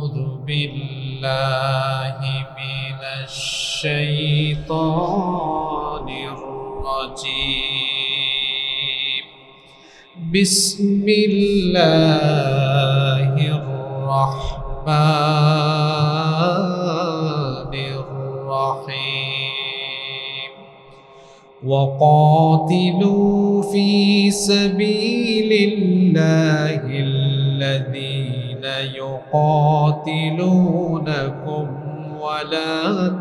أعوذ بالله من الشيطان الرجيم بسم الله الرحمن الرحيم وقاتلوا في سبيل الله الذين يقاتلونكم ولا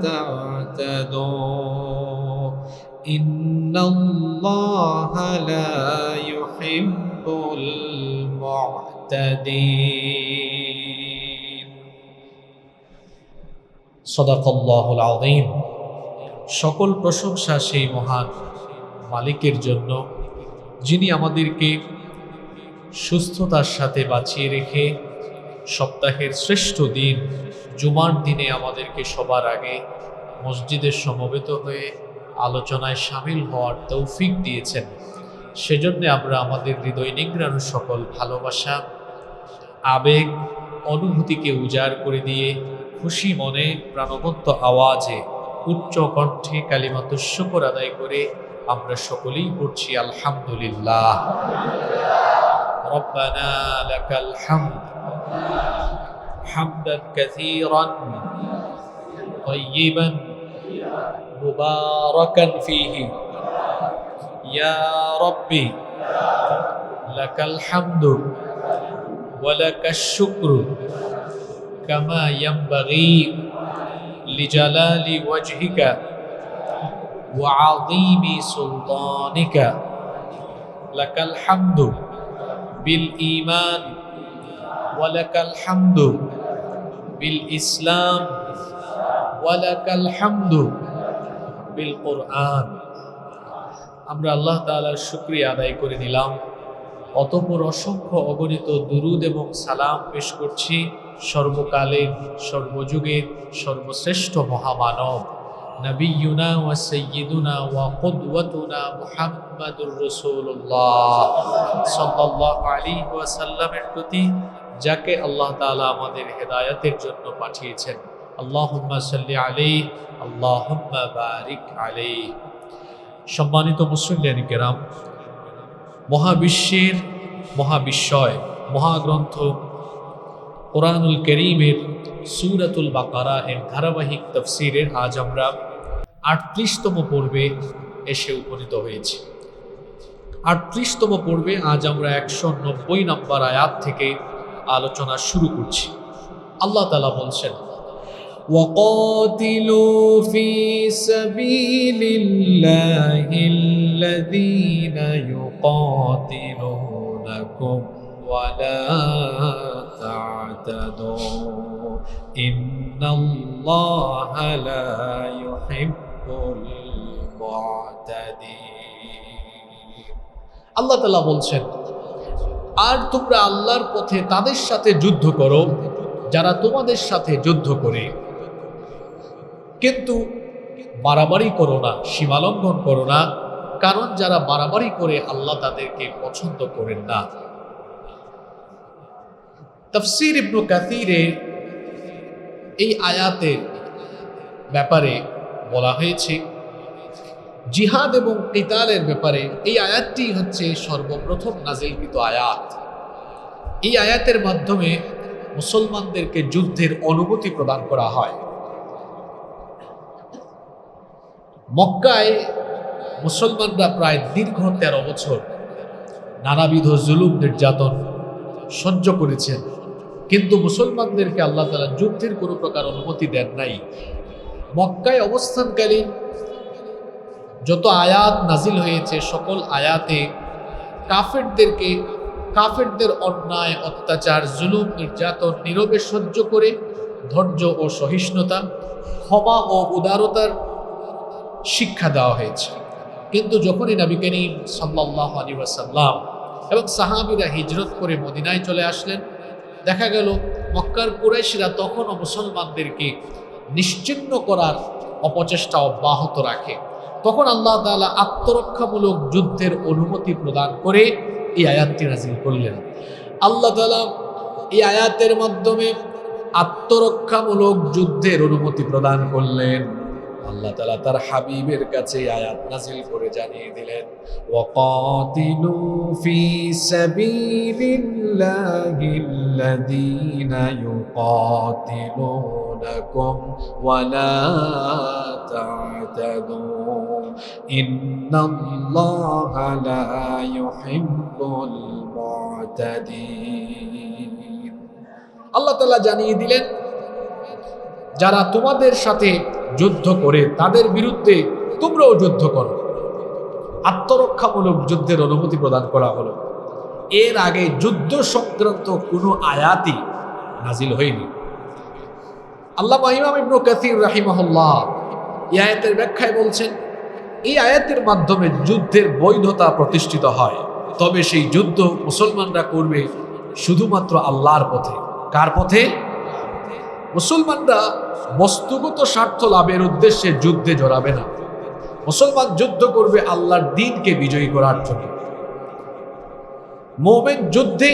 تعتدوا إن الله لا يحب المعتدين صدق الله العظيم সকল প্রশংসা সেই মহান মালিকের জন্য যিনি আমাদেরকে সুস্থতার সাথে বাঁচিয়ে রেখে সপ্তাহের শ্রেষ্ঠ দিন জুমার দিনে আমাদেরকে সবার আগে মসজিদে সমবেত হয়ে আলোচনায় শামিল হওয়ার তৌফিক দিয়েছেন। সেজন্য আমরা আমাদের হৃদয় নিংড়ানো সকল ভালোবাসা, আবেগ, অনুভূতিকে উজাড় করে দিয়ে খুশি মনে প্রাণবন্ত আওয়াজে উচ্চ কণ্ঠে কালিমাতুশ শুকর আদায় করে আমরা সকলেই পড়ছি আলহামদুলিল্লাহ। রব্বানা লাকাল হামদ হামদান কাসীরান তাইয়িবান মুবারাকান ফীহি ইয়া রাব্বি লাকাল হামদু ওয়া লাকাশ শুকরু কামা ইয়ানবাগী লিজালালি ওয়াজহিকা ওয়া আযীমি সুলতানিকা লাকাল হামদু বিল ঈমান ওয়া লাকাল হামদু বিল ইসলাম ওয়া লাকাল হামদু বিল কুরআন। আমরা আল্লাহ তাআলার শুকরিয়া আদায় করে নিলাম, অতঃপর অসংখ্য অগণিত দুরুদ এবং সালাম পেশ করছি সর্বকালের সর্বযুগের সর্বশ্রেষ্ঠ মহামানব নবিয়ুনা ওয়া সাইয়্যিদুনা ওয়া কুদওয়াতুনা মুহাম্মাদুর রাসূলুল্লাহ সাল্লাল্লাহু আলাইহি ওয়াসাল্লামের প্রতি, যাকে আল্লাহ তাআলা আমাদের হেদায়েতের জন্য পাঠিয়েছেন। আল্লাহুম্মা সাল্লি আলাইহি আল্লাহুম্মা বারিক আলাইহি। সম্মানিত মুসলিম কেরাম, মহাবিশ্বের মহাবিশ্বয় মহাগ্রন্থ কোরআনুল কারীমের সূরাতুল বাকারা এর ধারাবাহিক তাফসীরের আজ আমরা ৩৮তম পর্বে এসে উপনীত হয়েছি। ৩৮তম পর্বে আজ আমরা ১৯০ নম্বর আয়াত থেকে আলোচনা শুরু করছি। আল্লাহ তাআলা বলছেন, وَقَاتِلُوا فِي سَبِيلِ اللَّهِ الَّذِينَ يُقَاتِلُونَكُمْ وَلَا تَعْتَدُوا إِنَّ اللَّهَ لَا يُحِبُّ الْمُعْتَدِينَ। আল্লাহ তাআলা বলছেন, আর তোমরা আল্লাহর পথে তাদের সাথে যুদ্ধ করো যারা তোমাদের সাথে যুদ্ধ করে, কিন্তু বাড়াবাড়ি করো না, সীমালঙ্ঘন করো না, কারণ যারা বাড়াবাড়ি করে আল্লাহ তাদেরকে পছন্দ করেন না। তাফসীর ইবনে কাসীরে এই আয়াতের ব্যাপারে বলা হয়েছে, জিহাদ এবং কিতালের ব্যাপারে এই আয়াতটি হচ্ছে সর্বপ্রথম নাজিলকৃত আয়াত। এই আয়াতের মাধ্যমে মুসলমানদেরকে যুদ্ধের অনুমতি প্রদান করা হয়। মক্কায় মুসলমানরা প্রায় দীর্ঘ ১৩ বছর নানাবিধ জুলুম নির্যাতন সহ্য করেছেন, কিন্তু মুসলমানদেরকে আল্লাহ তাআলা যুদ্ধের কোনো প্রকার অনুমতি দেন নাই। মক্কায় অবস্থানকালীন যত আয়াত নাজিল হয়েছে সকল আয়াতে কাফেরদের অন্যায়, অত্যাচার, জুলুম, নির্যাতন নীরবে সহ্য করে ধৈর্য ও সহিষ্ণুতা, ক্ষমা ও উদারতার শিক্ষা দেওয়া হয়েছে। কিন্তু যখনই নবী করিম সাল্লাল্লাহু আলাইহি ওয়াসাল্লাম এবং সাহাবীরা হিজরত করে মদিনায় চলে আসলেন, দেখা গেল মক্কার কুরাইশরা তখনও মুসলমানদেরকে নিশ্চিহ্ন করার অপচেষ্টা অব্যাহত রাখে। তখন আল্লাহ তাআলা আত্মরক্ষামূলক যুদ্ধের অনুমতি প্রদান করে এই আয়াতটি নাযিল করলেন। আল্লাহ তাআলা এই আয়াতের মাধ্যমে আত্মরক্ষামূলক যুদ্ধের অনুমতি প্রদান করলেন। আল্লাহ তাআলা তার হাবিবের কাছে আয়াত নাযিল করে জানিয়ে দিলেন, ওয়াকাতিলু ফি সাবিলিল্লাহিল্লাযীনা ইউকাতিলুনাকুম ওয়ালা তা'তাদু ইন্নাল্লাহা লা ইউহিব্বুল মু'তাদিন। আল্লাহ তাআলা জানিয়ে দিলেন, যারা তোমাদের সাথে যুদ্ধ করে তাদের বিরুদ্ধে তোমরাও যুদ্ধ করো। আত্মরক্ষামূলক যুদ্ধের অনুমতি প্রদান করা হলো। এর আগে যুদ্ধ সংক্রান্ত কোনো আয়াতই নাজিল হয়নি। আল্লামা ইমাম ইবনে কাসির রাহিমাহুল্লাহ এই আয়াতের ব্যাখ্যায় বলছেন, এই আয়াতের মাধ্যমে যুদ্ধের বৈধতা প্রতিষ্ঠিত হয়, তবে সেই যুদ্ধ মুসলমানরা করবে শুধুমাত্র আল্লাহর পথে। কার পথে? মুসলমানরা বস্তুগত স্বার্থ লাভের উদ্দেশ্যে যুদ্ধে জড়াবে না। মুসলমান যুদ্ধ করবে আল্লাহর দ্বীনকে বিজয়ী করার জন্য। মুমিন যুদ্ধে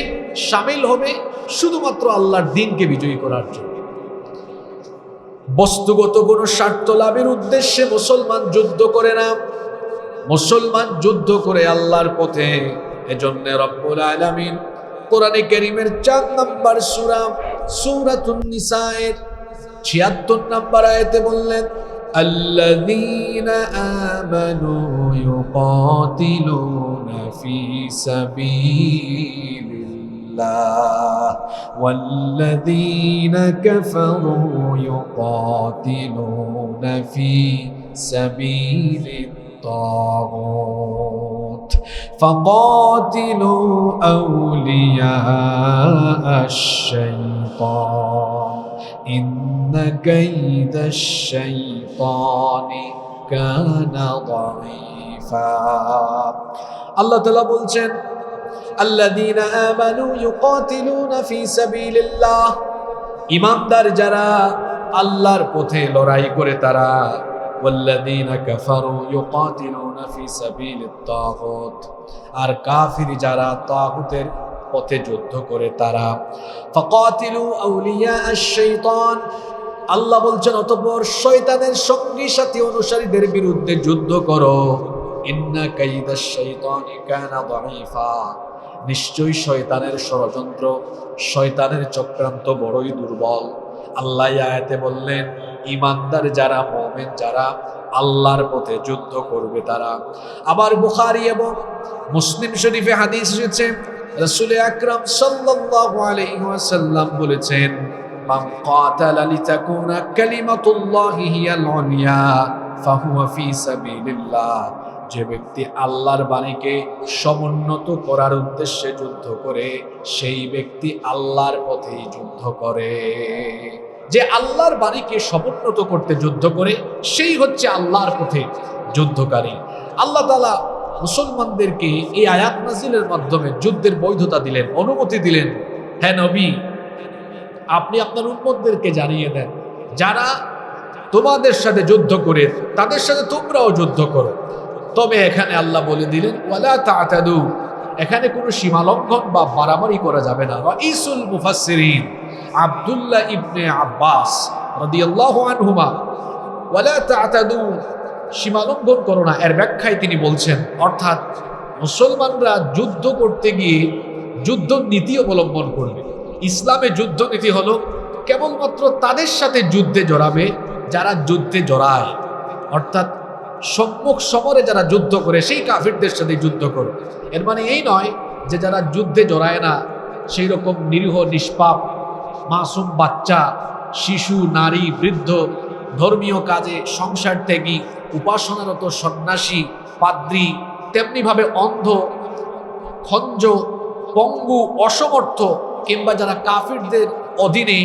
শামিল হবে শুধুমাত্র আল্লাহর দ্বীনকে বিজয়ী করার জন্য। বস্তুগত কোনো স্বার্থ লাভের উদ্দেশ্যে মুসলমান যুদ্ধ করে না, মুসলমান যুদ্ধ করে আল্লাহর পথে। এজন্য রব্বুল আলামিন কোরআনে কারীমের 4 নম্বর সূরা সূরাতুন নিসায়ের 76 নম্বর আয়াতে বললেন, আল্লাযীনা আমানু ইউকাতিলুনা ফি সাবিলিল্লাহ ওয়াল্লাযীনা কাফারু ইউকাতিলুনা ফি সাবিলিত তাগুত ফাকাতিলু আউলিয়া আশ-শাইতান ইন্না কাইদাশ-শাইতানি কানা দাঈফা। আল্লাহ তাআলা বলছেন, আল্লাযীনা আমানু ইউকাতিলুনা ফি সাবিলিল্লাহ, ঈমানদার যারা আল্লাহর পথে লড়াই করে তারা। ওয়াল্লাযীনা কাফারু ইউকাতিলুনা ফি সাবিলিত তাগুত, আর কাফির যারা তাগুতের পথে যুদ্ধ করে তারা। ফাকাতিলু আউলিয়া আশ-শাইতান, আল্লাহ বলছেন অতঃপর শয়তানের সঙ্গী সাথী অনুসারীদের বিরুদ্ধে যুদ্ধ করো। ইন্না কাইদাশ-শাইতানি কানা দাঈফা, নিশ্চয়ই শয়তানের ষড়যন্ত্র, শয়তানের চক্রান্ত বড়ই দুর্বল। আল্লাহ আয়াতে বললেন, ঈমানদার যারা, মুমিন যারা আল্লাহর পথে যুদ্ধ করবে তারা। আবার বুখারী এবং মুসলিম শরীফে হাদিস এসেছে, রাসূল আকরাম সাল্লাল্লাহু আলাইহি ওয়াসাল্লাম বলেছেন, মান কাতালা লিতাকুনা কালিমাতুল্লাহি হিয়াল উলিয়া ফাহুয়া ফি সাবিলিল্লাহ, যে ব্যক্তি আল্লাহর বাণীকে সমুন্নত করার উদ্দেশ্যে যুদ্ধ করে সেই ব্যক্তি আল্লাহর পথেই যুদ্ধ করে। যে আল্লাহর বাণীকে সমুন্নত করতে যুদ্ধ করে সেই হচ্ছে আল্লাহর পথে যুদ্ধকারী। আল্লাহ তাআলা মুসলমানদেরকে এই আয়াত নাযিলের মাধ্যমে যুদ্ধের বৈধতা দিলেন, অনুমতি দিলেন। হ্যাঁ নবী, আপনি আপনার উম্মতদেরকে জানিয়ে দেন, যারা তোমাদের সাথে যুদ্ধ করে তাদের সাথে তোমরাও যুদ্ধ করো। তবে এখানে আল্লাহ বলে দিলেন, ওয়ালা তা'তাদু, এখানে কোনো সীমালঙ্ঘন বা বাড়াবাড়ি করা যাবে না। রাইসুল মুফাসসিরিন আব্দুল্লাহ ইবনে আব্বাস রাদিয়াল্লাহু আনহুমা, ওয়ালা তা'তাদু, সীমালঙ্ঘন করো না, এর ব্যাখ্যায় তিনি বলছেন, অর্থাৎ মুসলমানরা যুদ্ধ করতে গিয়ে যুদ্ধ নীতি অবলম্বন করবে। ইসলামে যুদ্ধ নীতি হলো কেবলমাত্র তাদের সাথে যুদ্ধে জড়াবে যারা যুদ্ধে জড়ায়, অর্থাৎ সম্মুখ সমরে যারা যুদ্ধ করে সেই কাফিরদের সাথে যুদ্ধ করো। এর মানে এই নয় যে যারা যুদ্ধে জড়ায় না, সেই রকম নিরীহ নিষ্পাপ মাসুম বাচ্চা, শিশু, নারী, বৃদ্ধ, ধর্মীয় কাজে সংসার ত্যাগী, উপাসনারত সন্ন্যাসী, পাদ্রী, তেমনিভাবে অন্ধ, খঞ্জ, পঙ্গু, অসমর্থ, কিংবা যারা কাফিরদের অধীনে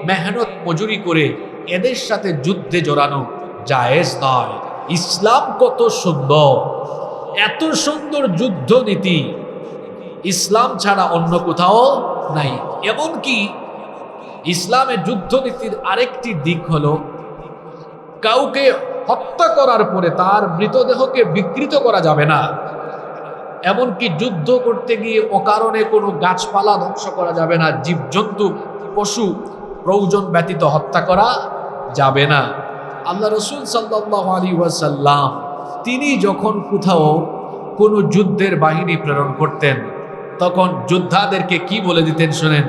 মেহনত মজুরি করে এদের সাথে যুদ্ধে জড়ানো জায়েজ নয়। ইসলাম কত সুন্দর, এত সুন্দর যুদ্ধ নীতি ইসলাম ছাড়া অন্য কোথাও নাই। এমনকি ইসলামের যুদ্ধ নীতির আরেকটি দিক হলো, কাউকে হত্যা করার পরে তার মৃতদেহকে বিকৃত করা যাবে না। এমনকি যুদ্ধ করতে গিয়ে অকারণে কোনো গাছপালা ধ্বংস করা যাবে না, জীবজন্তু, পশু প্রয়োজন ব্যতীত হত্যা করা যাবে না। আল্লাহ রসুল সাল্লাল্লাহু আলাইহি ওয়াসাল্লাম তিনি যখন কোথাও কোনো যুদ্ধের বাহিনী প্রেরণ করতেন তখন যোদ্ধাদেরকে কি বলে দিতেন শুনেন।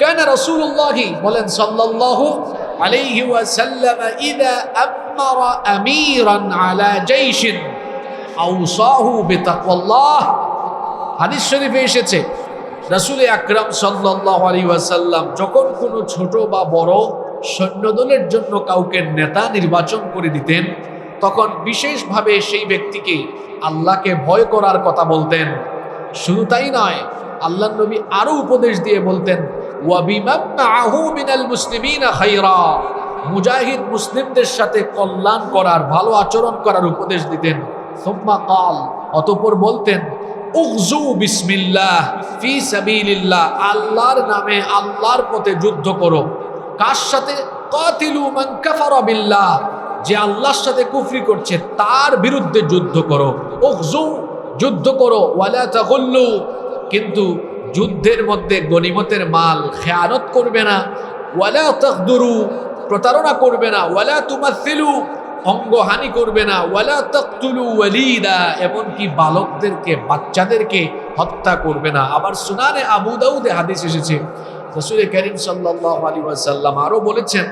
কানা রাসূলুল্লাহি বলেন সাল্লাল্লাহু আলাইহি ওয়াসাল্লাম ইযা আমারা আমিরান আলা জাইশিন আওসাহু বিতাকওয়াল্লাহ। হাদিস শরীফে এসেছে রাসূল আকরাম সাল্লাল্লাহু আলাইহি ওয়াসাল্লাম যখন কোনো ছোট বা বড় সৈন্যদলের জন্য কাউকে নেতা নির্বাচন করে দিতেন তখন বিশেষভাবে সেই ব্যক্তিকে আল্লাহকে ভয় করার কথা বলতেন। শুধু তাই নয়, আল্লাহর নবী আরো উপদেশ দিয়ে বলতেন ওয়া বিমান মাআহু মিনাল মুসলিমিনা খায়রা, মুজাহিদ মুসলিমদের সাথে কল্যাণ করার, ভালো আচরণ করার উপদেশ দিতেন। সুম্মা ক্বাল, অতঃপর বলতেন উগজু বিসমিল্লাহ ফি সাবিলিল্লাহ, আল্লাহর নামে আল্লাহর পথে যুদ্ধ করো। কার সাথে? কাতিলু মান কাফারা বিল্লাহ, যে আল্লাহর সাথে কুফরি করছে তার বিরুদ্ধে যুদ্ধ করো। উগজু, যুদ্ধ করো। ওয়ালা তাগুল্লু, কিন্তু যুদ্ধের মধ্যে গনিমতের মাল খেয়ানত করবে না। ওয়ালা তাগদুরু, প্রতারণা করবে না। ওয়ালা তুমাসিলু, অঙ্গহানি করবে না। ওয়ালা তাকতুলু ওয়ালিদা, এমনকি বালকদেরকে, বাচ্চাদেরকে হত্যা করবে না। আবার সুনানে আবু দাউদে হাদিস এসেছে রাসূল কারীম সাল্লাল্লাহু আলাইহি ওয়াসাল্লাম আরো বলেছেন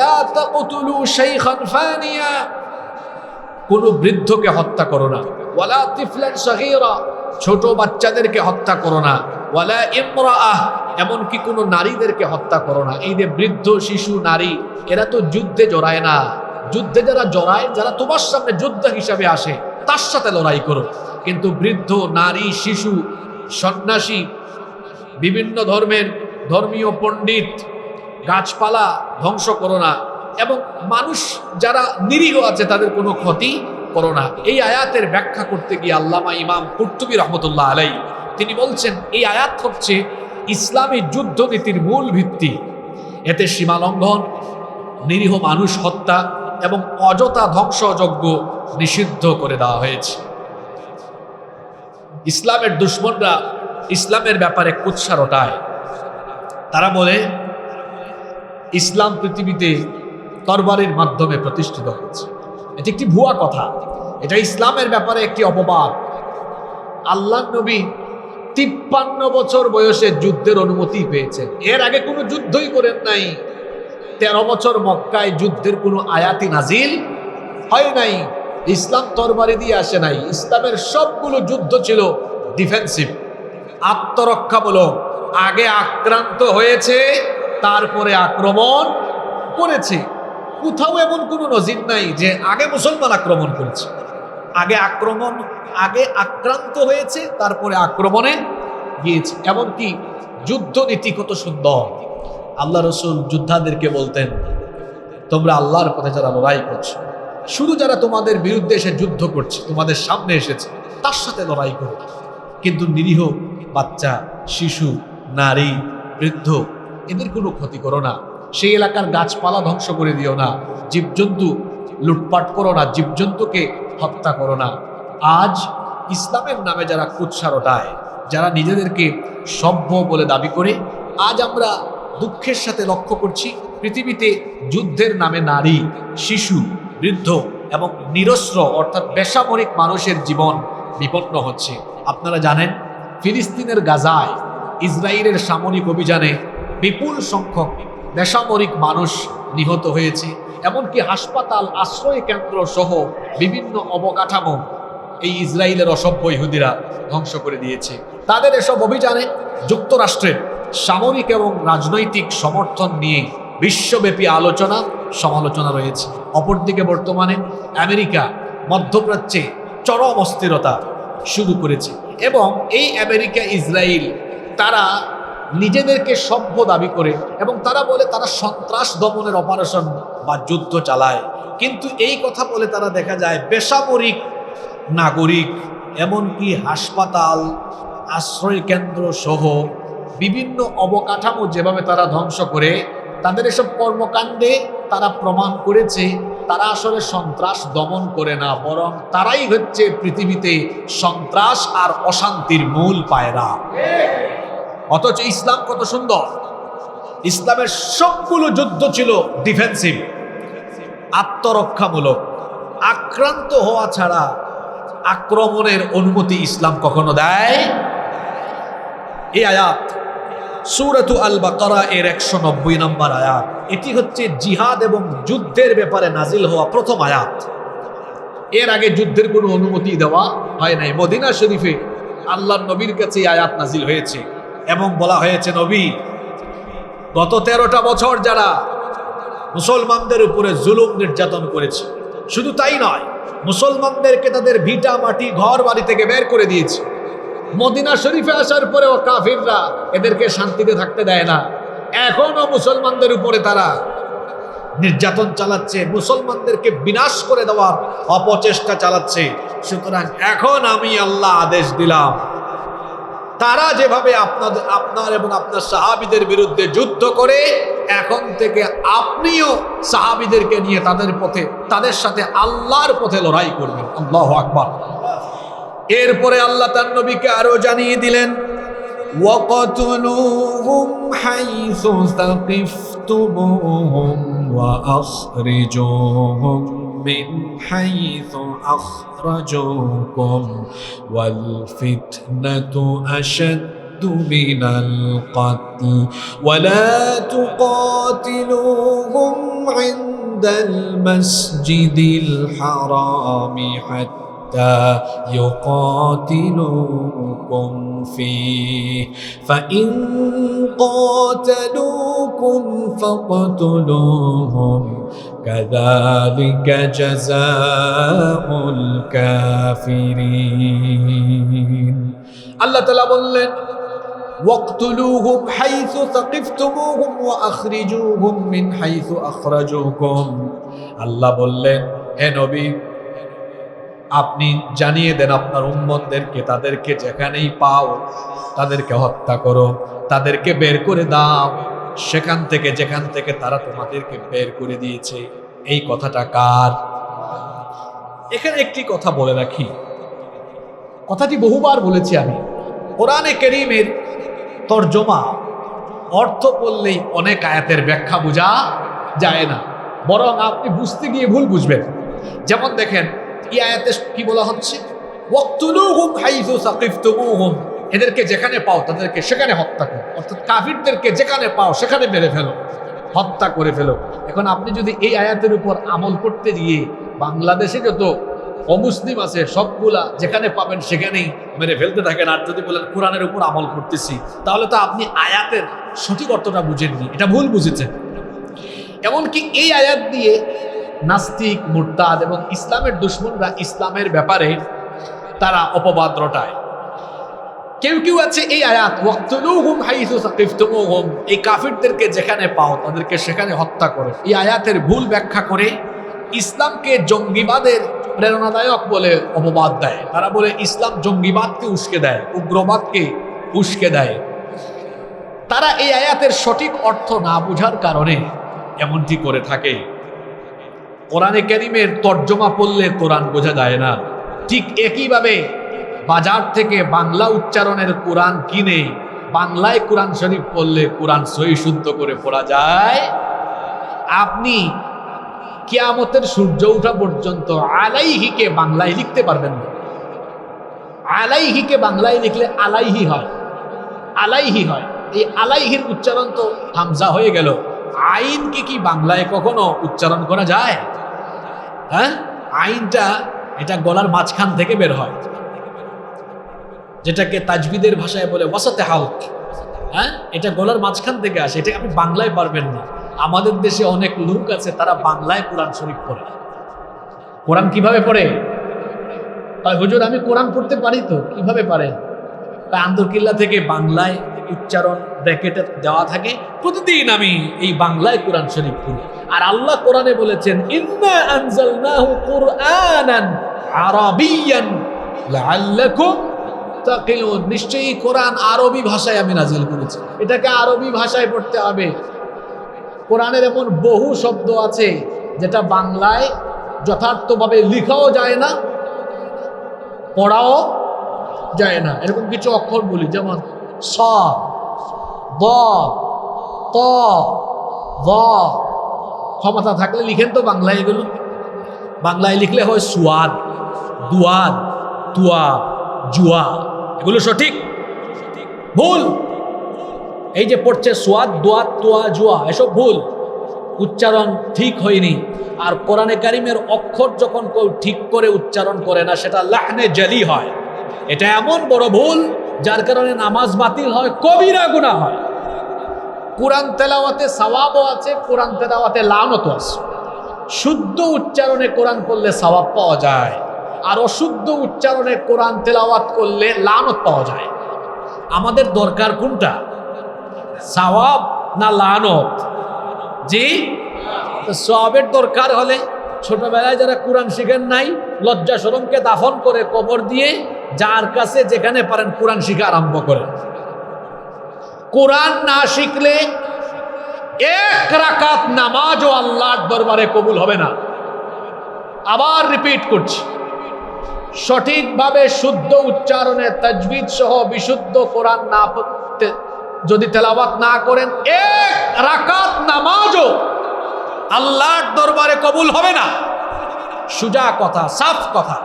লা তাকতুলু শাইখান ফানিয়া, কোন বৃদ্ধকে হত্যা করো না। ওয়ালা তিফলান সগীরা, ছোট বাচ্চাদেরকে হত্যা করো না। ওয়ালা ইমরাআহ, এমনকি কোন নারীদেরকে হত্যা করো না। এই যে বৃদ্ধ, শিশু, নারী, এরা তো যুদ্ধে জড়ায় না। যুদ্ধে যারা জড়ায়, যারা তোমার সামনে যোদ্ধা হিসাবে আসে তার সাথে লড়াই করো, কিন্তু বৃদ্ধ, নারী, শিশু, সন্ন্যাসী, বিভিন্ন ধর্মের ধর্মীয় পণ্ডিত, গাছপালা ধ্বংস করো না, এবং মানুষ যারা নিরীহ আছে তাদের কোনো ক্ষতি করো না। এই আয়াতের ব্যাখ্যা করতে গিয়ে আল্লামা ইমাম কুরতুবী রহমতুল্লাহ আলাইহি তিনি বলছেন এই আয়াত হচ্ছে ইসলামী যুদ্ধনীতির মূল ভিত্তি। এতে সীমালঙ্ঘন, নিরীহ মানুষ হত্যা এবং অযথা ধ্বংসযজ্ঞ নিষিদ্ধ করে দেওয়া হয়েছে। ইসলামের দুশ্মনরা ইসলামের ব্যাপারে কুৎসা রটায়। তারা বলে ইসলাম পৃথিবীতে তরবারির মাধ্যমে প্রতিষ্ঠিত হয়েছে। এটি একটি ভুয়া কথা, এটা ইসলামের ব্যাপারে একটি অপবাদ। আল্লাহর নবী 53 বছর বয়সে যুদ্ধের অনুমতি পেয়েছেন, এর আগে কোনো যুদ্ধই করেন নাই। 13 বছর মক্কায় যুদ্ধের কোনো আয়াতি নাজিল হয় নাই। ইসলাম তরবারি দিয়ে আসে নাই। ইসলামের সবগুলো যুদ্ধ ছিল ডিফেন্সিভ, আত্মরক্ষামূলক। আগে আক্রান্ত হয়েছে, তারপরে আক্রমণ করেছে। কোথাও এমন কোনো নজির নাই যে আগে মুসলমান আক্রমণ করেছে। আগে আক্রান্ত হয়েছে, তারপরে আক্রমণে গিয়েছে। এমনকি যুদ্ধনীতি কত সুন্দর। আল্লাহ রসুল যোদ্ধাদেরকে বলতেন তোমরা আল্লাহর পথে যারা লড়াই করছো, শুধু যারা তোমাদের বিরুদ্ধে এসে যুদ্ধ করছে, তোমাদের সামনে এসেছে, তার সাথে লড়াই করো, কিন্তু নিরীহ বাচ্চা, শিশু, নারী, বৃদ্ধ, এদের কোনো ক্ষতি করো না। সেই এলাকার গাছপালা ধ্বংস করে দিও না। জীবজন্তু লুটপাট করো না, জীবজন্তুকে হত্যা করো না। আজ ইসলামের নামে যারা কুৎসা রটায়, যারা নিজেদেরকে সভ্য বলে দাবি করে, আজ আমরা দুঃখের সাথে লক্ষ্য করছি পৃথিবীতে যুদ্ধের নামে নারী, শিশু, বৃদ্ধ এবং নিরস্ত্র অর্থাৎ বেসামরিক মানুষের জীবন বিপন্ন হচ্ছে। আপনারা জানেন ফিলিস্তিনের গাজায় ইসরায়েলের সামরিক অভিযানে বিপুল সংখ্যক বেসামরিক মানুষ নিহত হয়েছে। এমনকি হাসপাতাল, আশ্রয় কেন্দ্র সহ বিভিন্ন অবকাঠামো এই ইসরায়েলের অসভ্য ইহুদিরা ধ্বংস করে দিয়েছে। তাদের এসব অভিযানে যুক্তরাষ্ট্রের সামরিক এবং রাজনৈতিক সমর্থন নিয়ে বিশ্বব্যাপী আলোচনা সমালোচনা রয়েছে। অপরদিকে বর্তমানে আমেরিকা মধ্যপ্রাচ্যে চরম অস্থিরতা শুরু করেছে, এবং এই আমেরিকা, ইসরায়েল তারা নিজেদেরকে সভ্য দাবি করে এবং তারা বলে তারা সন্ত্রাস দমনের অপারেশন বা যুদ্ধ চালায়। কিন্তু এই কথা বলে তারা দেখা যায় বেসামরিক নাগরিক, এমনকি হাসপাতাল, আশ্রয় কেন্দ্র সহ বিভিন্ন অবকাঠামো যেভাবে তারা ধ্বংস করে, তাদের এসব কর্মকাণ্ডে তারা প্রমাণ করেছে তারা আসলে সন্ত্রাস দমন করে না, বরং তারাই হচ্ছে পৃথিবীতে সন্ত্রাস আর অশান্তির মূল পায়রা। অথচ ইসলাম কত সুন্দর, ইসলামের সবগুলো যুদ্ধ ছিল ডিফেন্সিভ, আত্মরক্ষামূলক। আক্রান্ত হওয়া ছাড়া আক্রমণের অনুমতি ইসলাম কখনো দেয়। এই আয়াত সূরাতু আল বাকারা এর 190 নম্বর আয়াত। এটি হচ্ছে জিহাদ এবং যুদ্ধের ব্যাপারে নাজিল হওয়া প্রথম আয়াত। এর আগে যুদ্ধের কোনো অনুমতি দেওয়া হয় নাই। মদিনা শরীফে আল্লাহর নবীর কাছে এই আয়াত নাজিল হয়েছে এবং বলা হয়েছে, নবী, গত 13টা বছর যারা মুসলমানদের উপরে জুলুম নির্যাতন করেছে, শুধু তাই নয়, মুসলমানদেরকে তাদের ভিটা মাটি ঘর বাড়ি থেকে বের করে দিয়েছে। মদিনা শরীফে আসার পরেও কাফিররা এদেরকে শান্তিতে থাকতে দেয় না। এখনো মুসলমানদের উপরে তারা নির্যাতন চালাচ্ছে, মুসলমানদেরকে বিনাশ করে দেওয়ার অপচেষ্টা চালাচ্ছে। সুতরাং এখন আমি আল্লাহ আদেশ দিলাম, তারা যেভাবে আপনার এবং আপনার সাহাবীদের বিরুদ্ধে যুদ্ধ করে, এখন থেকে আপনিও সাহাবীদেরকে নিয়ে তাদের সাথে আল্লাহর পথে লড়াই করবেন। আল্লাহু আকবার। এরপরে আল্লাহ তার নবীকে আরো জানিয়ে দিলেন, وَقَتُلُوهُمْ حَيْثُ ثَقِفْتُمُوهُمْ وَأَخْرِجُوهُمْ مِنْ حَيْثُ أَخْرَجُوكُمْ وَالْفِتْنَةُ أَشَدُّ مِنَ الْقَتْلِ وَلَا تُقَاتِلُوهُمْ عِنْدَ الْمَسْجِدِ الْحَرَامِ حَتَّى يقاتلوكم فيه فإن قاتلوكم فاقتلوهم كذلك جزاء الكافرين। আল্লাহ তাআলা বললেন, ওয়াকতুলুহুম হাইসু সাকিফতুমুহুম ওয়া আখরিজুহুম মিন হাইসু আখরাজুকুম। আল্লাহ বললেন, হে নবী, আপনি জানিয়ে দেন আপনার উম্মতদেরকে, তাদেরকে যেখানেই পাও তাদেরকে হত্যা করো, তাদেরকে বের করে দাও সেখান থেকে যেখান থেকে তারা তোমাদেরকে বের করে দিয়েছে। এই কথাটা কার? এখানে একটি কথা বলে রাখি, কথাটি বহুবার বলেছি আমি। কোরআনে কারীমের তরজমা অর্থ বললেই অনেক আয়াতের ব্যাখ্যা বোঝা যায় না, বরং আপনি বুঝতে গিয়ে ভুল বুঝবেন। যেমন দেখেন, এই আয়াতে কি বলা হচ্ছে, ওয়াকতুলুহুম হাইসু সাকিফতুমুহুম, এদেরকে যেখানে পাও তাদেরকে সেখানে হত্যা করো, অর্থাৎ কাফিরদেরকে যেখানে পাও সেখানে মেরে ফেলো, হত্যা করে ফেলো। এখন আপনি যদি এই আয়াতের উপর আমল করতে গিয়ে বাংলাদেশে যত অমুসলিম আছে সবগুলা যেখানে পাবেন সেখানেই মেরে ফেলতে থাকেন, আর যদি বলেন কোরআনের উপর আমল করতেছি, তাহলে তো আপনি আয়াতের সঠিক অর্থটা বুঝেননি, এটা ভুল বুঝেছেন। এমনকি এই আয়াত দিয়ে নাস্তিক, মুরতাদ এবং ইসলামের দুশমনরা ইসলামের ব্যাপারে তারা অপবাদ রটায়। কেউ কেউ আছে এই আয়াত ওয়াকতুলুহুম হাইসু সাকিফতুমুহুম, এই কাফিরদেরকে যেখানে পাও তাদেরকে সেখানে হত্যা করো, এই আয়াতের ভুল ব্যাখ্যা করে ইসলামকে জঙ্গিবাদের প্রেরণাদায়ক বলে অপবাদ দেয়। তারা বলে ইসলাম জঙ্গিবাদকে উস্কে দেয়, উগ্রবাদকে উস্কে দেয়। তারা এই আয়াতের সঠিক অর্থ না বুঝার কারণে এমনটি করে থাকে। কোরআনে কারীমের তর্জমা পড়লে কোরআন বোঝা যায় না। ঠিক একইভাবে বাজার থেকে বাংলা উচ্চারণের কোরআন কিনে বাংলায় কোরআন শরীফ পড়লে কোরআন সহি শুদ্ধ করে পড়া যায়। আপনি কিয়ামতের সূর্য ওঠা পর্যন্ত আলাইহিকে বাংলায় লিখতে পারবেন না। আলাইহিকে বাংলায় লিখলে আলাইহি হয়, আলাইহি হয়। এই আলাইহির উচ্চারণ তো হামজা হয়ে গেল। আইনকে কি বাংলায় কখনো উচ্চারণ করা যায়? হ্যাঁ, আইনটা এটা গলার মাঝখান থেকে বের হয়, যেটাকে তাজবিদের ভাষায় বলে ওয়াসাতে হালক। হ্যাঁ, এটা গলার মাঝখান থেকে আসে, এটা আপনি বাংলায় পারবেন না। আমাদের দেশে অনেক লোক আছে তারা বাংলায় কোরআন শরীফ পড়ে। কোরআন কিভাবে পড়ে? হুজুর আমি কোরআন পড়তে পারি তো। কিভাবে পারেন? আন্দরকিল্লা থেকে বাংলায় উচ্চারণ ব্র্যাকেটে দেওয়া থাকে, প্রতিদিন আমি এই বাংলায় কোরআন শরীফ পড়ি। আর আল্লাহ কোরআনে বলেছেন, ইন্না আনজালনাহু কুরআনান আরাবিয়ান লাআল্লাকুম তাকিলুন, নিশ্চয়ই কোরআন আরবি ভাষায় আমি নাজিল করেছি, এটাকে আরবি ভাষায় পড়তে হবে। কোরআনের এমন বহু শব্দ আছে যেটা বাংলায় যথার্থভাবে লিখাও যায় না, পড়াও যায় না। এরকম কিছু অক্ষর বলি, যেমন স, দ, ত দ। ক্ষমতা থাকলে লিখেন তো বাংলায় এগুলো। বাংলায় লিখলে হয় সুয়াদ, দুয়াদ, তুয়া, জুয়া। এগুলো সঠিক? ভুল। এই যে পড়ছে সোয়াদ, দোয়াত, তোয়া, জুয়া, এসব ভুল, উচ্চারণ ঠিক হয়নি। আর কোরআনে কারিমের অক্ষর যখন কেউ ঠিক করে উচ্চারণ করে না, সেটা লাহনে জালি হয়। এটা এমন বড় ভুল যার কারণে নামাজ বাতিল হয়, কবিরা গুনাহ হয়। কোরআন তেলাওয়াতে সওয়াবও আছে, কোরআন তেলাওয়াতে লানতও আছে। শুদ্ধ উচ্চারণে কোরআন পড়লে সওয়াব পাওয়া যায়, আর অশুদ্ধ উচ্চারণে কোরআন তেলাওয়াত করলে লানত পাওয়া যায়। আমাদের দরকার কোনটা, সওয়াব না লানত? জি, সওয়াবের দরকার হলে ছোটবেলায় যারা কোরআন শিখেন নাই, লজ্জা শরমকে দাফন করে কবর দিয়ে যার কাছে যেখানে পারেন কোরআন শিখা আরম্ভ করেন। কোরআন না শিখলে এক রাকাত নামাজও আল্লাহর দরবারে কবুল হবে না। আবার রিপিট করছি, সঠিকভাবে শুদ্ধ উচ্চারণে তাজবিদ সহ বিশুদ্ধ কোরআন না যদি তেলাওয়াত না করেন, এক রাকাত নামাজও আল্লাহর দরবারে কবুল হবে না। সুজা কথা, সাফ কথা।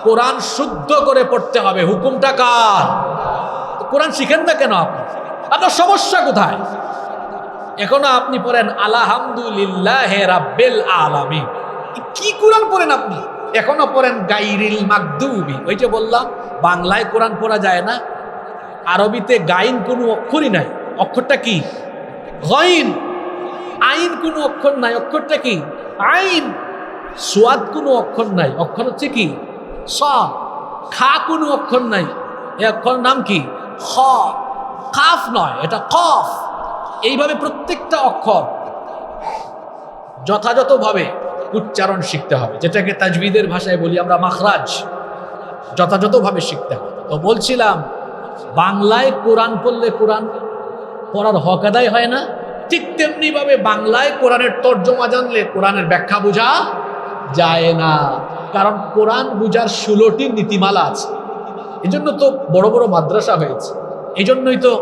কোরআন শুদ্ধ করে পড়তে হবে। হুকুমটা কার? কোরআন শিখেন না কেন আপনি? আপনার সমস্যা কোথায়? এখনো আপনি পড়েন আলহামদুলিল্লাহি রাব্বিল আলামিন। কি কোরআন পড়েন আপনি? এখনো পড়েন গাইরিল মাগদুবি। ওই যে বললাম বাংলায় কোরআন পড়া যায় না, আরবিতে গাইন কোনো অক্ষরই নাই। অক্ষরটা কি? গাইন। আইন কোনো অক্ষর নাই, অক্ষরটা কি? আইন। সোয়াদ কোনো অক্ষর নাই, অক্ষর হচ্ছে কি? সাদ। খা কোনো অক্ষর নাই, এই অক্ষর নাম কি? খ। কাফ নয়, এটা কফ। এইভাবে প্রত্যেকটা অক্ষর যথাযথভাবে উচ্চারণ শিখতে হবে, যেটাকে তাজবিদের ভাষায় বলি আমরা মাখরাজ। যথাযথভাবে শিখতে হবে। তো বলছিলাম, বাংলায় কোরআন পড়লে কোরআন পড়ার হক আদায় হয় না, ঠিক তেমনি ভাবে বাংলায় কোরআনের তর্জমা জানলে কোরআনের ব্যাখ্যা বোঝা যায় না। কারণ কোরআন বুঝার 16টি নীতিমালা আছে। এজন্য তো বড় বড় মাদ্রাসা হয়েছে, এই জন্যই তো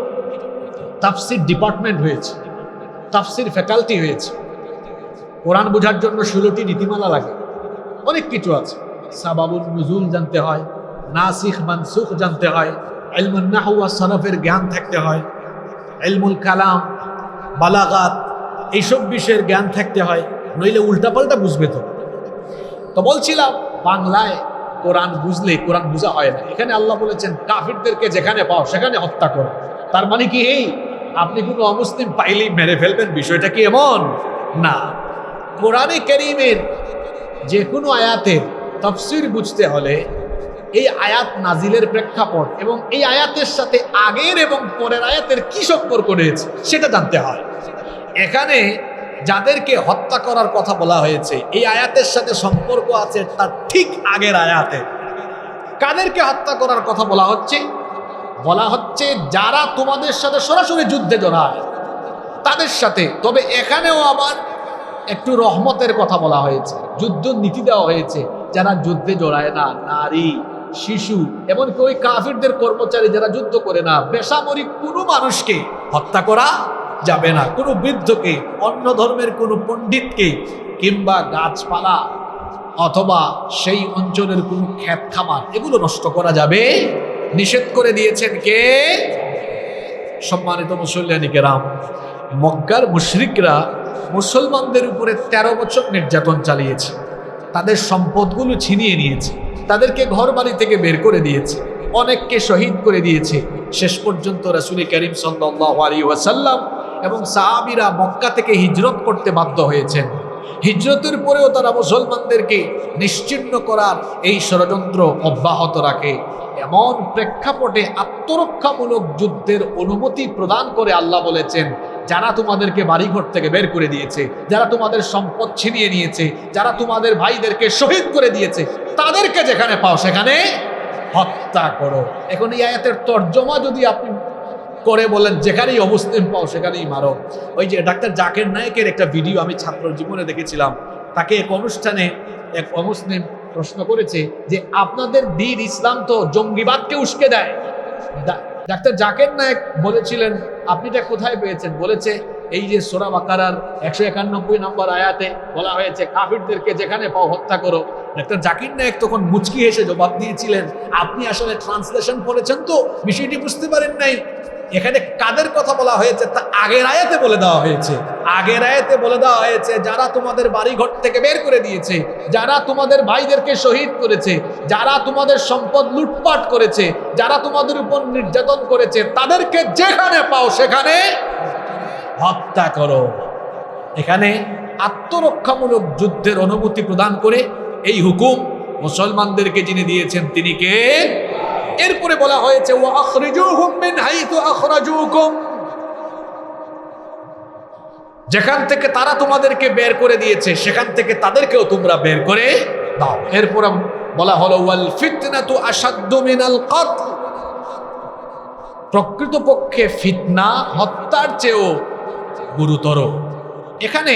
তাফসির ডিপার্টমেন্ট হয়েছে, তাফসির ফ্যাকাল্টি হয়েছে। কোরআন বোঝার জন্য 16টি নীতিমালা লাগে। অনেক কিছু আছে। সাবাবুন নুজুল জানতে হয়, নাসিখ মানসুখ জানতে হয়, ইলমুন নাহু ওয়া সরফের জ্ঞান থাকতে হয়, ইলমুল কালাম, বালাগাত, এইসব বিষয়ের জ্ঞান থাকতে হয়, নইলে উল্টাপাল্টা বুঝবে তো। তো বলছিলাম, বাংলায় কোরআন বুঝলে কোরআন বুঝা হয় না। এখানে আল্লাহ বলেছেন কাফিরদেরকে যেখানে পাও সেখানে হত্যা করো। তার মানে কি এই আপনি কোনো অমুসলিম পাইলেই মেরে ফেলবেন? বিষয়টা কি এমন না। কোরআনে কারীমের যে কোনো আয়াতের তাফসীর বুঝতে হলে এই আয়াত নাজিলের প্রেক্ষাপট এবং এই আয়াতের সাথে আগের এবং পরের আয়াতের কি সম্পর্ক রয়েছে সেটা জানতে হয়। এখানে যাদেরকে হত্যা করার কথা বলা হয়েছে এই আয়াতের সাথে সম্পর্ক আছে তার ঠিক আগের আয়াতে। কাদেরকে হত্যা করার কথা বলা হচ্ছে? বলা হচ্ছে যারা তোমাদের সাথে সরাসরি যুদ্ধে জড়ায় তাদের সাথে। তবে এখানেও আবার একটু রহমতের কথা বলা হয়েছে, যুদ্ধ নীতি দেওয়া হয়েছে। যারা যুদ্ধে জড়ায় না, নারী, শিশু, এমনকি ওই কাফিরদের কর্মচারী যারা যুদ্ধ করে না, বেসামরিক কোনো মানুষকে হত্যা করা যাবে না। কোনো বৃদ্ধকে, অন্য ধর্মের কোনো পণ্ডিতকে, কিংবা গাছপালা অথবা সেই অঞ্চলের কোনো ক্ষেত খামার, এগুলো নষ্ট করা যাবে, নিষেধ করে দিয়েছেন কে? সম্মানিত মুসল্লিয়ানি কেরাম, মক্কার মুশরিকরা মুসলমানদের উপরে 13 বছর নির্যাতন চালিয়েছে, তাদের সম্পদগুলো ছিনিয়ে নিয়েছে, তাদেরকে ঘর বাড়ি থেকে বের করে দিয়েছে, অনেককে শহীদ করে দিয়েছে। শেষ পর্যন্ত রাসূল করিম সাল্লাল্লাহু আলাইহি ওয়াসাল্লাম এবং সাহাবীরা মক্কা থেকে হিজরত করতে বাধ্য হয়েছেন। হিজরতের পরেও তারা মুসলমানদেরকে নিশ্চিহ্ন করার এই ষড়যন্ত্র অব্যাহত রাখে। এমন প্রেক্ষাপটে আত্মরক্ষামূলক যুদ্ধের অনুমতি প্রদান করে আল্লাহ বলেছেন, যারা তোমাদেরকে বাড়িঘর থেকে বের করে দিয়েছে, যারা তোমাদের সম্পদ ছিনিয়ে নিয়েছে, যারা তোমাদের ভাইদেরকে শহীদ করে দিয়েছে, তাদেরকে যেখানে পাও সেখানে হত্যা করো। এখন এই আয়াতের তর্জমা যদি আপনি করে বলেন যেখানেই অমুসলিম পাও সেখানেই মারো। ওই যে ডাক্তার জাকির নায়েকের একটা ভিডিও আমি ছাত্র জীবনে দেখেছিলাম। তাকে এক অনুষ্ঠানে এক অমুসলিম প্রশ্ন করেছে যে আপনাদের দ্বীন ইসলাম তো জঙ্গিবাদকে উস্কে দেয়। ডাক্তার জাকির নায়েক বলেছিলেন আপনি এটা কোথায় পেয়েছেন? বলেছে এই যে সূরা বাকারার 191 নম্বর আয়াতে বলা হয়েছে কাফিরদেরকে যেখানে পাও হত্যা করো, ডাক্তার জাকির নায়েক তখন মুচকি হেসে জবাব দিয়েছিলেন, আপনি আসলে ট্রান্সলেশন পড়েছেন তো, বিষয়টি বুঝতে পারেন নাই। এখানে কাদের কথা বলা হয়েছে তা আগের আয়াতে বলে দেওয়া হয়েছে। আগের আয়াতে বলে দেওয়া হয়েছে যারা তোমাদের বাড়ি ঘর থেকে বের করে দিয়েছে, যারা তোমাদের ভাইদেরকে শহীদ করেছে, যারা তোমাদের সম্পদ লুটপাট করেছে, যারা তোমাদের উপর নির্যাতন করেছে, তাদেরকে যেখানে পাও সেখানে হত্যা করো। এখানে আত্মরক্ষামূলক যুদ্ধের অনুমতি প্রদান করে এই হুকুম মুসলমানদেরকে যিনি দিয়েছেন তিনি কে? এরপরে বলা হয়েছে ওয়া আখরিজুহুম মিন হাইতু আখরাজুকুম, যেখান থেকে তারা তোমাদেরকে বের করে দিয়েছে সেখান থেকে তাদেরকেও তোমরা বের করে দাও। এরপরে বলা হলো ওয়াল ফিতনাতু আশাদ্দু মিনাল কতল, প্রকৃতপক্ষে ফিতনা হত্যার চেয়েও গুরুতর। এখানে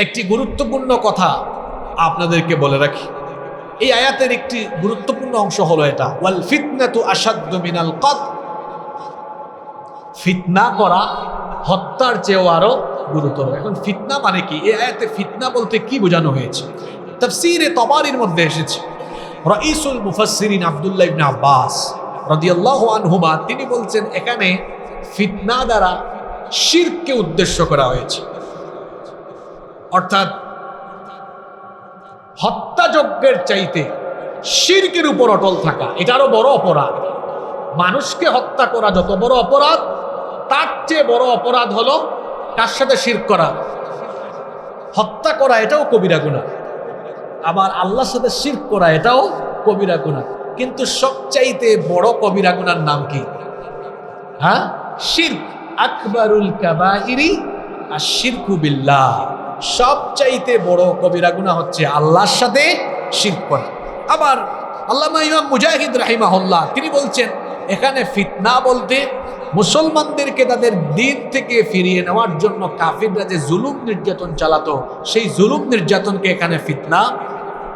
একটি গুরুত্বপূর্ণ কথা আপনাদেরকে বলে রাখি, এই আয়াতের একটি গুরুত্বপূর্ণ অংশ হলো এটা, ওয়াল ফিতনাতু আশাদ্দু মিনাল কতল, ফিতনা করা হত্যার চেয়েও আরো গুরুতর। এখন ফিতনা মানে কি? এই আয়াতে ফিতনা বলতে কি বোঝানো হয়েছে? তাফসীরে তাবারির মধ্যে এসেছে, রাইসুল মুফাসসিরিন আব্দুল্লাহ ইবনে আব্বাস রাদিয়াল্লাহু আনহুমা তিনি বলছেন এখানে ফিতনা দ্বারা শিরককে উদ্দেশ্য করা হয়েছে, অর্থাৎ হত্যাযজ্ঞের চাইতে শিরকের উপর অটল থাকা এটা আরো বড় অপরাধ। মানুষকে হত্যা করা যত বড় অপরাধ, তার চেয়ে বড় অপরাধ হলো কার সাথে শিরক করা। হত্যা করা এটাও কবিরা গুনাহ, আবার আল্লাহর সাথে শিরক করা এটাও কবিরা গুনাহ। কিন্তু সবচাইতে বড় কবিরা গুনার নাম কি? হ্যাঁ, শিরক। আকবারুল কাবাইরি আশ-শিরকু বিল্লাহ, সবচাইতে বড় কবিরা গুনাহ হচ্ছে আল্লাহর সাথে শিরক করা। আবার আল্লামা ইমাম মুজাহিদ রাহিমাহুল্লাহ তিনি বলছেন এখানে ফিতনা বলতে মুসলমানদেরকে তাদের দিন থেকে ফিরিয়ে নেওয়ার জন্য কাফিররা যে জুলুম নির্যাতন চালাতো, সেই জুলুম নির্যাতনকে এখানে ফিতনা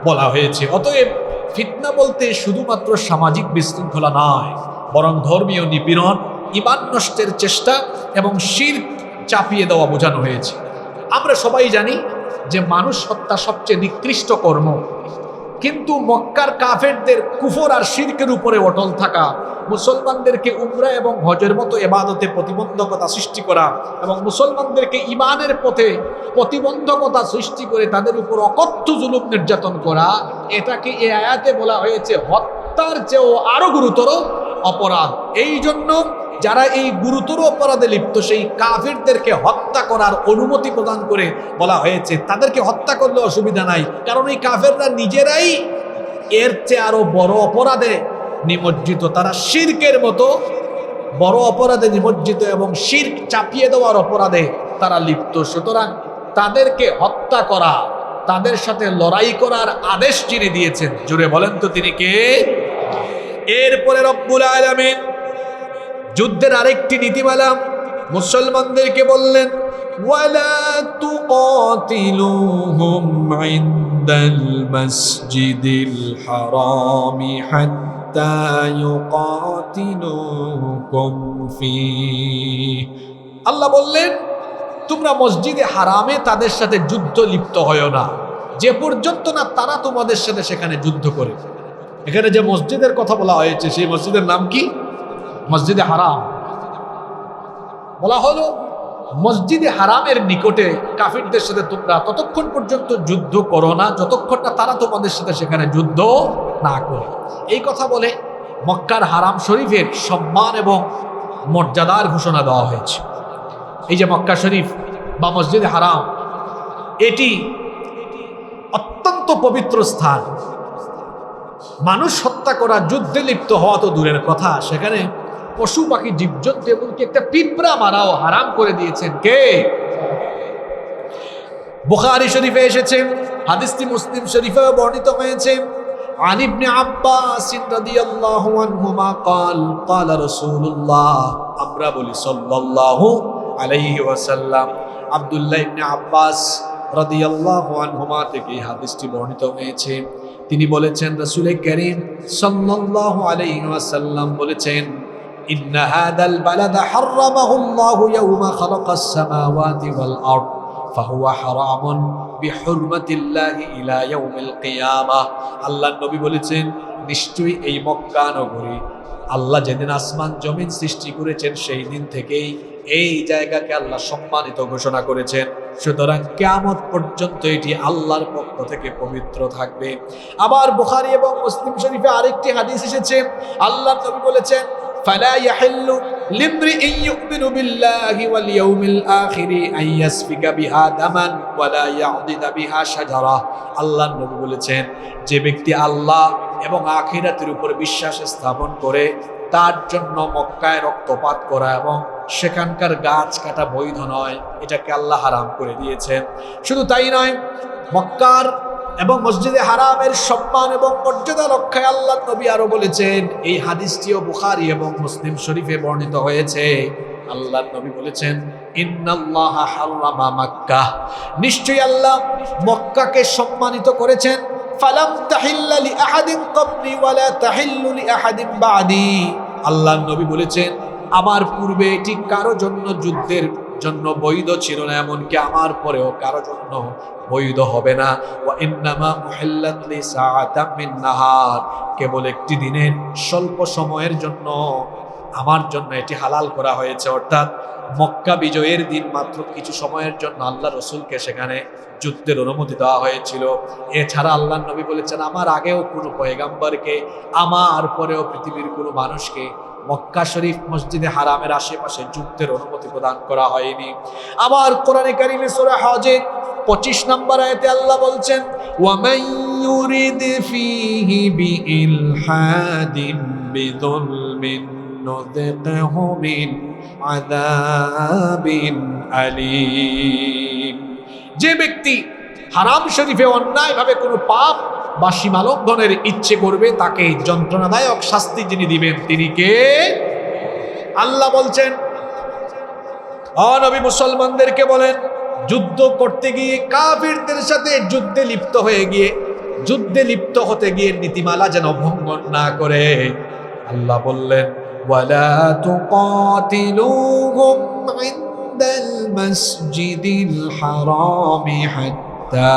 বলা হয়েছে। অতএব ফিতনা বলতে শুধুমাত্র সামাজিক বিশৃঙ্খলা নয়, বরং ধর্মীয় নিপীড়ন, ঈমান নষ্টের চেষ্টা এবং শিরক চাপিয়ে দেওয়া বোঝানো হয়েছে। আমরা সবাই জানি যে মানুষ হত্যা সবচেয়ে নিকৃষ্ট কর্ম, কিন্তু মক্কার কাফেরদের কুফর আর শিরকের উপরে অটল থাকা, মুসলমানদেরকে উমরা এবং হজের মতো ইবাদতে প্রতিবন্ধকতা সৃষ্টি করা এবং মুসলমানদেরকে ঈমানের পথে প্রতিবন্ধকতা সৃষ্টি করে তাদের উপর অকথ্য জুলুম নির্যাতন করা, এটাকে এই আয়াতে বলা হয়েছে হত্যার চেয়েও আরো গুরুতর অপরাধ। এই জন্য যারা এই গুরুতর অপরাধে লিপ্ত সেই কাফিরদেরকে হত্যা করার অনুমতি প্রদান করে বলা হয়েছে তাদেরকে হত্যা করলে অসুবিধা নাই, কারণ এই কাফেররা নিজেরাই এর চেয়ে আরো বড় অপরাধে নিমজ্জিত। তারা শিরকের মতো বড় অপরাধে নিমজ্জিত এবং শিরক চাপিয়ে দেওয়ার অপরাধে তারা লিপ্ত। সুতরাং তাদেরকে হত্যা করা, তাদের সাথে লড়াই করার আদেশ যিনি দিয়েছেন, জুড়ে বলেন তো তিনি কে? এরপরে রব্বুল আলামিন যুদ্ধের আরেকটি নীতিমালা মুসলমানদেরকে বললেন, ওয়ালা তুকাতিলুহুম ইনদাল মাসজিদিল হারামি হাত্তা ইউকাতিলুকুম ফীহি। আল্লাহ বললেন তোমরা মসজিদে হারামে তাদের সাথে যুদ্ধ লিপ্ত হয় না, যে পর্যন্ত না তারা তোমাদের সাথে সেখানে যুদ্ধ করে। এখানে যে মসজিদের কথা বলা হয়েছে সেই মসজিদের নাম কি? মসজিদে হারাম। বলা হলো মসজিদে হারামের নিকটে কাফিরদের সাথে তোমরা ততক্ষণ পর্যন্ত যুদ্ধ করো না যতক্ষণ না তারা তোমাদের সাথে সেখানে যুদ্ধ না করে। এই কথা বলে মক্কার হারাম শরীফের সম্মান এবং মর্যাদার ঘোষণা দেওয়া হয়েছে। এই যে মক্কা শরীফ বা মসজিদে হারাম, এটি অত্যন্ত পবিত্র স্থান। মানুষ হত্যা করা, যুদ্ধে লিপ্ত হওয়া তো দূরের কথা, সেখানে পশু পাখি জীবজন্তু এমনকি একটা পিঁপড়া মারাও হারাম করে দিয়েছেন কে? বুখারী শরীফে এসেছে, হাদিসটি মুসলিম শরীফে বর্ণিত হয়েছে। আন ইবনে আব্বাস রাদিয়াল্লাহু আনহুমা قال قال رسول الله, আমরা বলি সাল্লাল্লাহু আলাইহি ওয়াসাল্লাম। আব্দুল্লাহ ইবনে আব্বাস রাদিয়াল্লাহু আনহুমা থেকে হাদিসটি বর্ণিত হয়েছে। তিনি বলেছেন রাসূল করিম সাল্লাল্লাহু আলাইহি ওয়াসাল্লাম বলেছেন, ইন্না হাদাল বালাদা হাররামাহুল্লাহু ইয়াওমা খালাকাস সামাওয়াতি ওয়াল আরদ ফাহুয়া হারামুন বিহুরমাতিল্লাহি ইলা ইয়াউমিল কিয়ামাহ। আল্লাহর নবী বলেছেন, নিশ্চয়ই এই মক্কা নগরী আল্লাহ যেদিন আসমান জমিন সৃষ্টি করেছেন সেই দিন থেকেই এই জায়গাকে আল্লাহ সম্মানিত ঘোষণা করেছেন। সুতরাং কিয়ামত পর্যন্ত এটি আল্লাহর পক্ষ থেকে পবিত্র থাকবে। আবার বুখারী এবং মুসলিম শরীফে আরেকটি হাদিস এসেছে, আল্লাহর নবী বলেছেন, ফালা ইয়াহিল্লু লিমরিইন ইউমিনু বিল্লাহি ওয়াল ইয়াউমিল আখিরি আন ইয়াসফিকা বিহা দামান ওয়ালা ইয়াউদিদা বিহা শাজারা। আল্লাহর নবী বলেছেন, যে ব্যক্তি আল্লাহ এবং আখিরাতের উপর বিশ্বাস স্থাপন করে তার জন্য মক্কায় রক্তপাত করা এবং সেখানকার গাছ কাটা বৈধ নয়, এটাকে আল্লাহ হারাম করে দিয়েছেন। শুধু তাই নয়, মক্কার এবং মসজিদে হারামের সম্মান এবং মর্যাদা রক্ষায় আল্লাহ নবী আরো বলেছেন, এই হাদিসটিও বুখারী এবং মুসলিম শরীফে বর্ণিত হয়েছে। আল্লাহ নবী বলেছেন, ইন্নাল্লাহা হাররামা মাক্কাহ, নিশ্চয়ই আল্লাহ মক্কাকে সম্মানিত করেছেন। ফালাম তাহিল্লা লিআহাদিন ক্বাবলি ওয়ালা তাহিল্লু লিআহাদিন বা'দি। আল্লাহ নবী বলেছেন, আমার পূর্বে এটি কারো জন্য যুদ্ধের জন্য বৈধ ছিল না, এমনকি আমার পরেও কারো জন্য বৈধ হবে না। ওয়া ইন্নামা উহিল্লাত লিসাআতাম মিন নাহার, কেবল একটি দিনের স্বল্প সময়ের জন্য আমার জন্য এটি হালাল করা হয়েছে। অর্থাৎ মক্কা বিজয়ের দিন মাত্র কিছু সময়ের জন্য আল্লাহ রসুলকে সেখানে যুদ্ধের অনুমতি দেওয়া হয়েছিল। এছাড়া আল্লাহ নবী বলেছেন, আমার আগেও কোনো পয়গাম্বরকে, আমার পরেও পৃথিবীর কোনো মানুষকে মক্কা শরীফ মসজিদে হারামের আশেপাশে যুদ্ধের অনুমতি প্রদান করা হয়নি। আবার কোরআনে কারিমে সূরা হজে 25 নম্বর আয়াতে আল্লাহ বলছেন, ওয়ামান ইউরিদ ফীহি বিইলহাদিন বিযুলমিন নুযিকহু মিন আযাবিন আলীম। যে ব্যক্তি হারাম শরীফে অন্যায়ভাবে কোনো পাপ বা সীমালঙ্ঘনের ইচ্ছে করবে, তাকে যন্ত্রণাদায়ক শাস্তি যিনি দিবেন তিনি কে? আল্লাহ বলছেন। নবী মুসলমানদেরকে বলেন, যুদ্ধ করতে গিয়ে কাফিরদের সাথে যুদ্ধে লিপ্ত হতে গিয়ে নীতিমালা যেন ভঙ্গ না করে। আল্লাহ বললেন, ওয়ালা তুকাতিলুহুম ইনদাল মাসজিদিল হারামি হাত্তা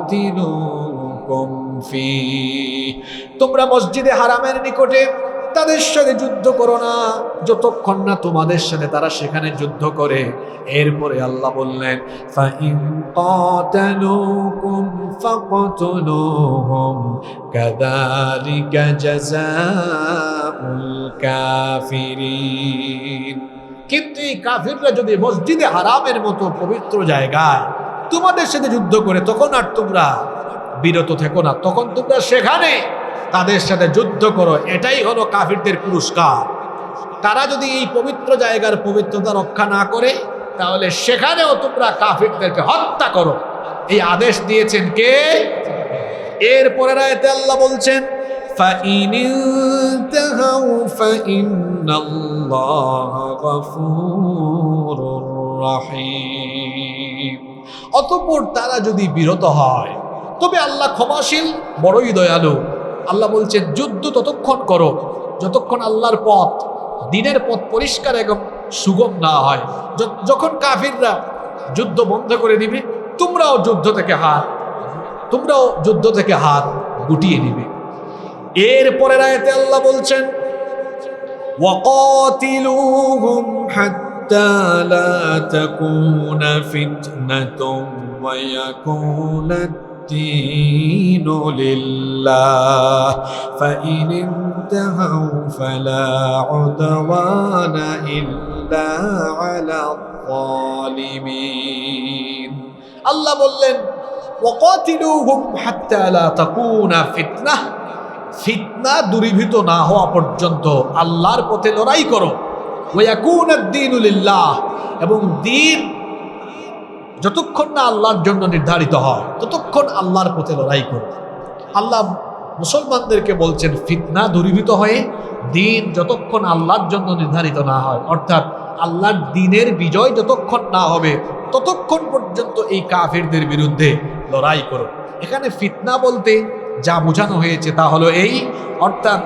ইউকাতিলুকুম ফীহি। তোমরা মসজিদে হারামের নিকটে তাদের সাথে যুদ্ধ করো না যতক্ষণ না তোমাদের সাথে তারা সেখানে যুদ্ধ করে। এরপরে আল্লাহ বললেন, ফাইন কাতালুকুম ফাকতুলুহুম কাযালিকা জাযাউল কাফিরিন। কিন্তু এই কাফিররা যদি মসজিদে হারামের মতো পবিত্র জায়গায় তোমাদের সাথে যুদ্ধ করে, তখন আর তোমরা বিরত থেকো না, তখন তোমরা সেখানে তাদের সাথে যুদ্ধ করো। এটাই হলো কাফিরদের পুরস্কার। তারা যদি এই পবিত্র জায়গার পবিত্রতা রক্ষা না করে, তাহলে সেখানেও তোমরা কাফিরদেরকে হত্যা করো। এই আদেশ দিয়েছেন কে? এরপরের আয়াতে আল্লাহ বলছেন, فَإِنِ انْتَهَوْا فَإِنَّ اللَّهَ غَفُورٌ رَحِيمٌ। অতঃপর তারা যদি বিরত হয়, তবে আল্লাহ ক্ষমাশীল, বড়ই দয়ালু। আল্লাহ বলছেন, যুদ্ধ ততক্ষণ করো যতক্ষণ আল্লাহর পথ, দ্বীনের পথ পরিষ্কার এবং সুগম না হয়। যখন কাফিররা যুদ্ধ বন্ধ করে দিবে, তোমরাও যুদ্ধ থেকে হাত গুটিয়ে নিবে। এরপরের আয়াতে আল্লাহ বলছেন, ওয়াকাতিলুহুম হাত্তা লা তাকুনা ফিতনাতুন ওয়া ইয়াকুনাদ الدين لله فإن انتهوا فلا عدوان إلا على الظالمين। আল্লাহ বললেন, ওয়াকাতিলুহুম হাত্তা লা তাকুনা ফিতনাহ, ফিতনা দূরীভূত না হওয়া পর্যন্ত আল্লাহর পথে লড়াই করো। ওয়া ইয়াকুনাদ দীনু লিল্লাহ, এবং দ্বীন যতক্ষণ না আল্লাহর জন্য নির্ধারিত হয় ততক্ষণ আল্লাহর পথে লড়াই করো। আল্লাহ মুসলমানদেরকে বলছেন, ফিতনা দূরীভূত হয়ে দ্বীন যতক্ষণ আল্লাহর জন্য নির্ধারিত না হয়, অর্থাৎ আল্লাহর দ্বীনের বিজয় যতক্ষণ না হবে ততক্ষণ পর্যন্ত এই কাফিরদের বিরুদ্ধে লড়াই করো। এখানে ফিতনা বলতে যা বোঝানো হয়েছে তা হলো এই, অর্থাৎ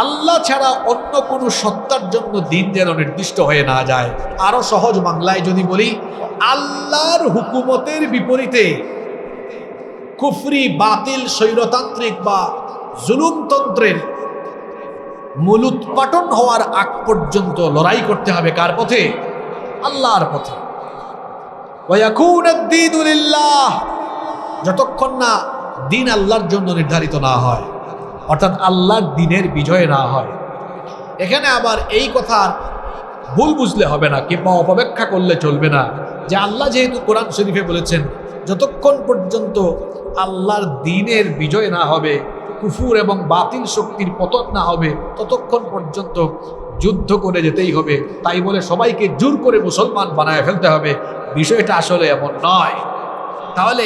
আল্লাহ ছাড়া অন্য কোনো সত্তার জন্য দিন যেন নির্দিষ্ট হয়ে না যায়। আরো সহজ বাংলায় যদি বলি, আল্লাহর হুকুমতের বিপরীতে কুফরি, বাতিল, স্বৈরতান্ত্রিক বা জুলুমতন্ত্রের মূলোৎপাটন হওয়ার আগ পর্যন্ত লড়াই করতে হবে কার পথে? আল্লাহর পথে। ওয়ায়াকুনুদ-দীনু লিল্লাহ, যতক্ষণ না দিন আল্লাহর জন্য নির্ধারিত না হয়, অর্থাৎ আল্লাহর দিনের বিজয় না হয়। এখানে আবার এই কথার ভুল বুঝলে হবে না কিংবা অপব্যাখ্যা করলে চলবে না যে আল্লাহ যেহেতু কোরআন শরীফে বলেছেন যতক্ষণ পর্যন্ত আল্লাহর দিনের বিজয় না হবে, কুফুর এবং বাতিল শক্তির পতন না হবে, ততক্ষণ পর্যন্ত যুদ্ধ করে যেতেই হবে, তাই বলে সবাইকে জোর করে মুসলমান বানায় ফেলতে হবে, বিষয়টা আসলে এমন নয়। তাহলে